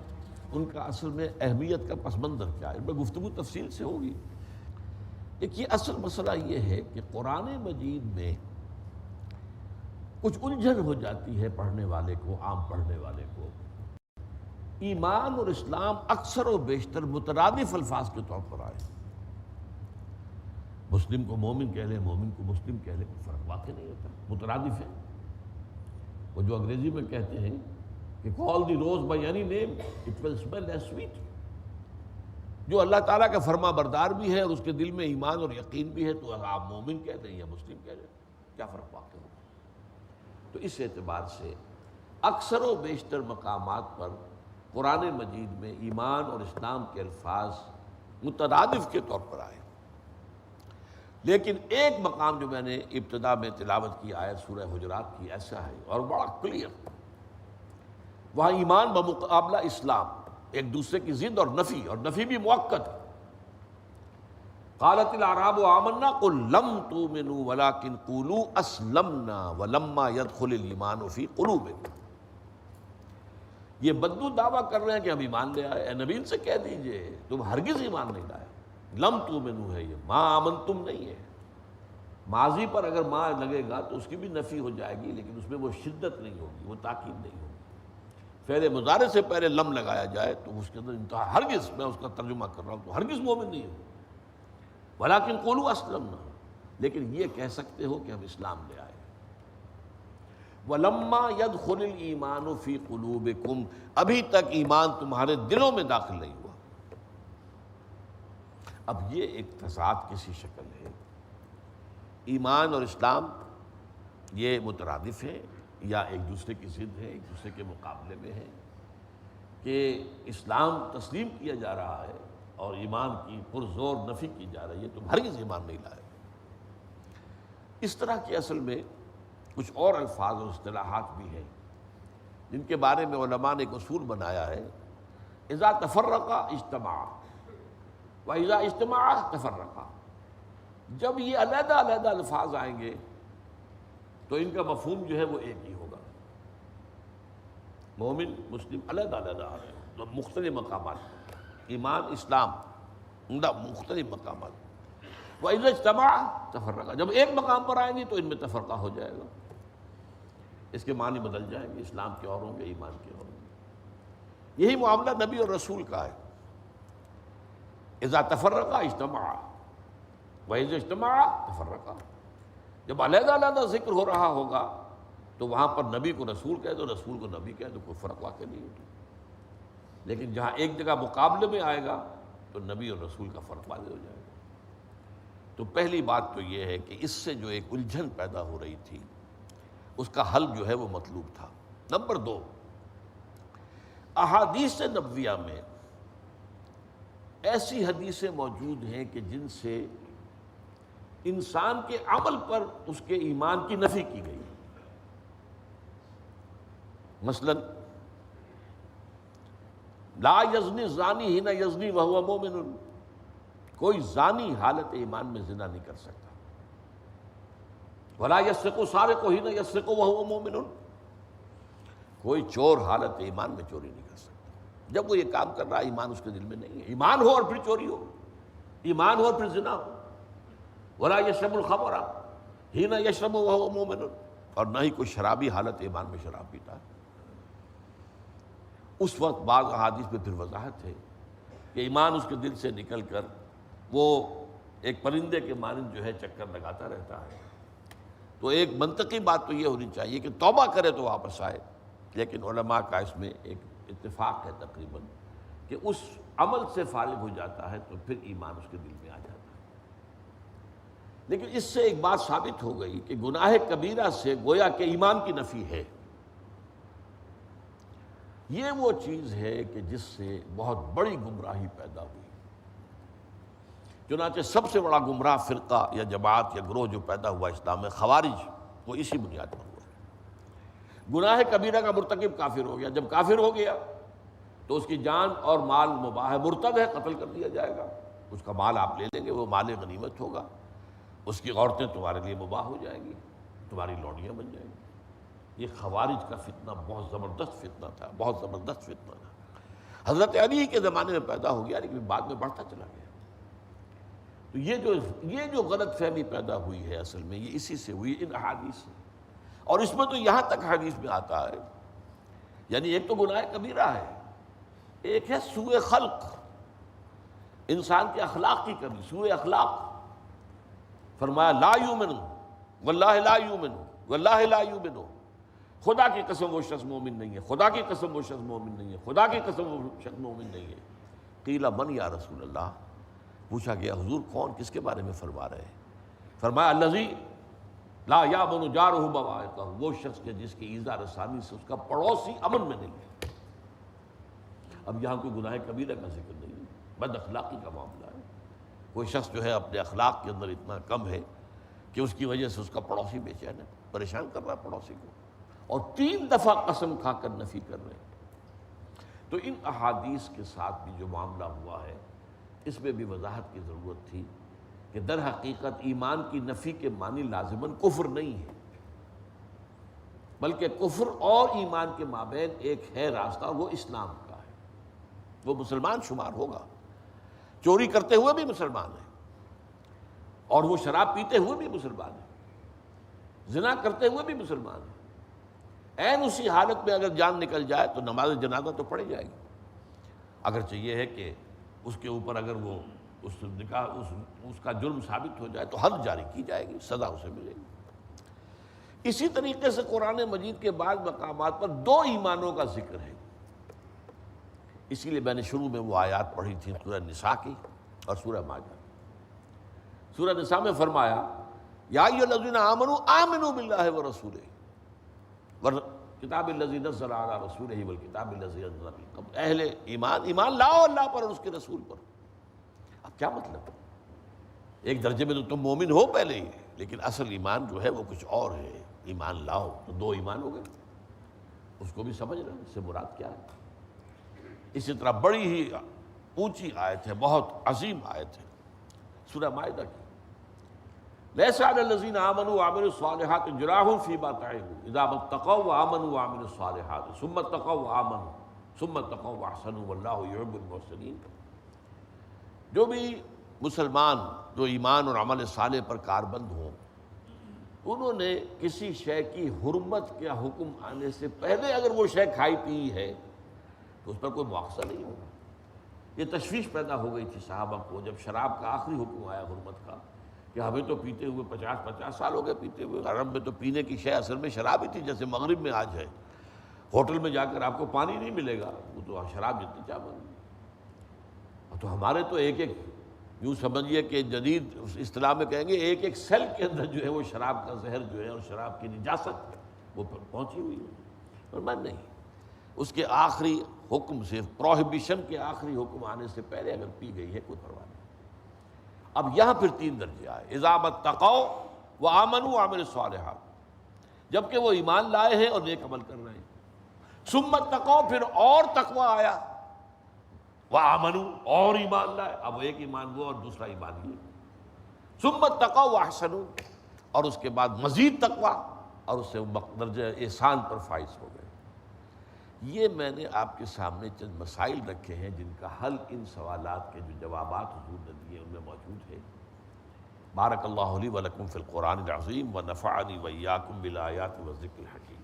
ان کا اصل میں اہمیت کا پس منظر کیا ہے، ان میں گفتگو تفصیل سے ہوگی۔ ایک یہ اصل مسئلہ یہ ہے کہ قرآن مجید میں کچھ الجھن ہو جاتی ہے پڑھنے والے کو، عام پڑھنے والے کو، ایمان اور اسلام اکثر و بیشتر مترادف الفاظ کے طور پر آئے، مسلم کو مومن کہہ لیں، مومن کو مسلم کہہ لیں، فرق واقع نہیں ہوتا، مترادف ہے۔ وہ جو انگریزی میں کہتے ہیں کہ call the rose by any name it will smell as sweet، جو اللہ تعالیٰ کا فرما بردار بھی ہے اور اس کے دل میں ایمان اور یقین بھی ہے، تو آپ مومن کہہ دیں یا مسلم کہہ دیں، کیا فرق واقع ہوگا؟ تو اس اعتبار سے اکثر و بیشتر مقامات پر قرآن مجید میں ایمان اور اسلام کے الفاظ مترادف کے طور پر آئے۔ لیکن ایک مقام جو میں نے ابتدا میں تلاوت کی آیت سورہ حجرات کی ایسا ہے اور بڑا کلیئر، وہاں ایمان بمقابلہ اسلام، ایک دوسرے کی ضد اور نفی بھی مؤقت ہے۔ قالت الاعراب آمنا قل لم تؤمنوا ولكن قولوا اسلمنا ولما يدخل الايمان في قلوبكم۔ یہ بدو دعویٰ کر رہے ہیں کہ ہم ایمان لے آئے، اے نبی ان سے کہہ دیجئے تم ہرگز ایمان نہیں لائے۔ لم تؤمنوا ہے، یہ ما آمنتم نہیں ہے، ماضی پر اگر ما لگے گا تو اس کی بھی نفی ہو جائے گی، لیکن اس میں وہ شدت نہیں ہوگی، وہ تاکید نہیں ہوگی۔ فعل مضارع سے پہلے لم لگایا جائے تو اس کے اندر انتہا، ہرگز، میں اس کا ترجمہ کر رہا ہوں تو ہرگز مومن نہیں ہو، ولیکن قولوا اسلمنا، لیکن یہ کہہ سکتے ہو کہ ہم اسلام لے آئے۔ وَلَمَّا يَدْخُلِ الْإِيمَانُ فِي قُلُوبِكُمْ، ابھی تک ایمان تمہارے دلوں میں داخل نہیں ہوا۔ اب یہ ایک تضاد کسی شکل ہے، ایمان اور اسلام یہ مترادف ہے یا ایک دوسرے کی ضد ہے، ایک دوسرے کے مقابلے میں ہے، کہ اسلام تسلیم کیا جا رہا ہے اور ایمان کی پرزور نفی کی جا رہی ہے، تم ہرگز ایمان نہیں لائے۔ اس طرح کی اصل میں کچھ اور الفاظ اور اصطلاحات بھی ہیں جن کے بارے میں علماء نے ایک اصول بنایا ہے، اذا تفرقا اجتماع واذا اجتماع تفرقا۔ جب یہ علیحدہ علیحدہ الفاظ آئیں گے تو ان کا مفہوم جو ہے وہ ایک ہی ہوگا۔ مومن مسلم علیحدہ علیحدہ آ رہے ہیں تو مختلف مقامات، ایمان اسلام مختلف مقامات۔ وَإِذَا اجْتَمَعَ تَفَرَّقَ، جب ایک مقام پر آئیں گے تو ان میں تفرقہ ہو جائے گا، اس کے معنی بدل جائیں گے، اسلام کے اور ہوں گے، ایمان کے اور ہوں گے۔ یہی معاملہ نبی اور رسول کا ہے، اذا تفرقا اجتماع وَإِذَا اجْتَمَعَ تَفَرَّقَا۔ جب علیحدہ علیحدہ ذکر ہو رہا ہوگا تو وہاں پر نبی کو رسول کہہ دو، رسول کو نبی کہہ دو، کوئی فرق واقع نہیں ہوگا۔ لیکن جہاں ایک جگہ مقابلے میں آئے گا تو نبی اور رسول کا فرق واضح ہو جائے گا۔ تو پہلی بات تو یہ ہے کہ اس سے جو ایک الجھن پیدا ہو رہی تھی اس کا حل جو ہے وہ مطلوب تھا۔ نمبر 2، احادیث نبویہ میں ایسی حدیثیں موجود ہیں کہ جن سے انسان کے عمل پر اس کے ایمان کی نفی کی گئی۔ مثلا لا یزنی الزانی حین یزنی وہو مومن، کوئی زانی حالت ایمان میں زنا نہیں کر سکتا۔ ولا یسرق سارق حین یسرق وہو مومن، کوئی چور حالت ایمان میں چوری نہیں کر سکتا۔ جب وہ یہ کام کر رہا ہے ایمان اس کے دل میں نہیں ہے، ایمان ہو اور پھر چوری ہو، ایمان ہو اور پھر زنا ہو۔ ولا یشرب الخمر حین یشرب وہو مومن، اور نہ ہی کوئی شرابی حالت ایمان میں شراب پیتا ہے۔ اس وقت بعض احادیث میں پھر وضاحت ہے کہ ایمان اس کے دل سے نکل کر وہ ایک پرندے کے مانند جو ہے چکر لگاتا رہتا ہے۔ تو ایک منطقی بات تو یہ ہونی چاہیے کہ توبہ کرے تو واپس آئے، لیکن علماء کا اس میں ایک اتفاق ہے تقریباً کہ اس عمل سے فارغ ہو جاتا ہے تو پھر ایمان اس کے دل میں آ جاتا ہے۔ لیکن اس سے ایک بات ثابت ہو گئی کہ گناہ کبیرہ سے گویا کہ ایمان کی نفی ہے۔ یہ وہ چیز ہے کہ جس سے بہت بڑی گمراہی پیدا ہوئی۔ چنانچہ سب سے بڑا گمراہ فرقہ یا جماعت یا گروہ جو پیدا ہوا اسلام میں، خوارج، وہ اسی بنیاد پر ہوا۔ گناہ کبیرہ کا مرتکب کافر ہو گیا، جب کافر ہو گیا تو اس کی جان اور مال مباح ہے، مرتد ہے، قتل کر دیا جائے گا، اس کا مال آپ لے لیں گے، وہ مال غنیمت ہوگا، اس کی عورتیں تمہارے لیے مباح ہو جائیں گی، تمہاری لوڈیاں بن جائیں گی۔ یہ خوارج کا فتنہ بہت زبردست فتنہ تھا، بہت زبردست فتنہ تھا۔ حضرت علی کے زمانے میں پیدا ہو گیا لیکن بعد میں بڑھتا چلا گیا۔ تو یہ جو غلط فہمی پیدا ہوئی ہے اصل میں یہ اسی سے ہوئی، ان احادیث سے۔ اور اس میں تو یہاں تک حدیث میں آتا ہے، یعنی ایک تو گناہ کبیرہ ہے، ایک ہے سوء خلق، انسان کے اخلاق کی کمی، سوء اخلاق۔ فرمایا لا یؤمن واللہ لا یؤمن واللہ لا یؤمن، خدا کی قسم وہ شخص مومن نہیں ہے، خدا کی قسم وہ شخص مومن نہیں ہے، خدا کی قسم وہ شخص مومن نہیں ہے۔ قیل من یا رسول اللہ، پوچھا گیا حضور کون، کس کے بارے میں فرما رہے ہیں؟ فرمایا الذی لا یامن جارہ بوائقہ، وہ شخص کہ جس کی ایذا رسانی سے اس کا پڑوسی امن میں نہیں ہے۔ اب یہاں کوئی گناہ کبیرہ کا ذکر نہیں ہے، بد اخلاقی کا معاملہ ہے۔ کوئی شخص جو ہے اپنے اخلاق کے اندر اتنا کم ہے کہ اس کی وجہ سے اس کا پڑوسی بے چین ہے، پریشان کر رہا ہے پڑوسی کو، اور 3 دفعہ قسم کھا کر نفی کر رہے ہیں۔ تو ان احادیث کے ساتھ بھی جو معاملہ ہوا ہے اس میں بھی وضاحت کی ضرورت تھی کہ در حقیقت ایمان کی نفی کے معنی لازماً کفر نہیں ہے، بلکہ کفر اور ایمان کے مابین ایک ہے راستہ، وہ اسلام کا ہے، وہ مسلمان شمار ہوگا، چوری کرتے ہوئے بھی مسلمان ہے، اور وہ شراب پیتے ہوئے بھی مسلمان ہے، زنا کرتے ہوئے بھی مسلمان ہے۔ عین اسی حالت میں اگر جان نکل جائے تو نماز جنازہ تو پڑھی جائے گی، اگرچہ یہ ہے کہ اس کے اوپر اگر وہ اس کا جرم ثابت ہو جائے تو حد جاری کی جائے گی، سزا اسے ملے گی۔ اسی طریقے سے قرآن مجید کے بعض مقامات پر 2 ایمانوں کا ذکر ہے، اسی لیے میں نے شروع میں وہ آیات پڑھی تھی سورہ نساء کی اور سورہ مائدہ۔ سورہ نساء میں فرمایا یا ایھا الذین آمنوا آمنوا باللہ ورسولہ والکتاب الذی نزل علی رسولہ والکتاب الذی انزل من قبل، اہل ایمان لاؤ اللہ پر اور اس کے رسول پر۔ اب کیا مطلب؟ ایک درجے میں تو تم مومن ہو پہلے ہی، لیکن اصل ایمان جو ہے وہ کچھ اور ہے، ایمان لاؤ، تو 2 ایمان ہو گئے، اس کو بھی سمجھ رہے ہیں اس سے مراد کیا ہے۔ اسی طرح بڑی ہی اونچی آیت ہے، بہت عظیم آیت ہے سورہ مائدہ کی، لیس علی الذین آمنوا وعملوا الصالحات جناح فیما طعموا اذا ما اتقوا وآمنوا وعملوا الصالحات ثم اتقوا وآمنوا ثم اتقوا واحسنوا واللہ یحب المحسنین۔ جو بھی مسلمان جو ایمان اور عمل صالح پر کاربند ہوں، انہوں نے کسی شے کی حرمت کا حکم آنے سے پہلے اگر وہ شے کھائی پی ہے تو اس پر کوئی مواخذہ نہیں ہوگا۔ یہ تشویش پیدا ہو گئی تھی صحابہ کو جب شراب کا آخری حکم آیا حرمت کا، کہ ہمیں تو پیتے ہوئے 50 سال ہو گئے پیتے ہوئے، عرب میں تو پینے کی شے اصل میں شراب ہی تھی، جیسے مغرب میں آج ہے، ہوٹل میں جا کر آپ کو پانی نہیں ملے گا، وہ تو شراب جتنی چاہ بنی۔ تو ہمارے تو ایک یوں سمجھیے کہ جدید اصطلاح میں کہیں گے ایک سیل کے اندر جو ہے وہ شراب کا زہر جو ہے اور شراب کی نجاست وہ پہنچی ہوئی ہے، اور میں نہیں، اس کے آخری حکم سے، پروہیبیشن کے آخری حکم آنے سے پہلے اگر پی گئی ہے کوئی پرواہ نہیں۔ اب یہاں پھر 3 درجے آئے، اذا ما اتقوا وآمنوا وعملوا الصالحات، جبکہ وہ ایمان لائے ہیں اور نیک عمل کر رہے ہیں، ثم اتقوا، پھر اور تقوی آیا، وآمنوا، اور ایمان لائے، اب ایک ایمان وہ اور دوسرا ایمان یہ، ثم اتقوا واحسنوا، اور اس کے بعد مزید تقوی اور اس سے درجہ احسان پر فائز ہو گئے۔ یہ میں نے آپ کے سامنے چند مسائل رکھے ہیں جن کا حل ان سوالات کے جو جوابات حضور نے دیے ان میں موجود ہے۔ بارک اللہ لی و لکم فی القرآن العظیم و نفعنی و ایاکم بالآیات و ذکر الحکیم۔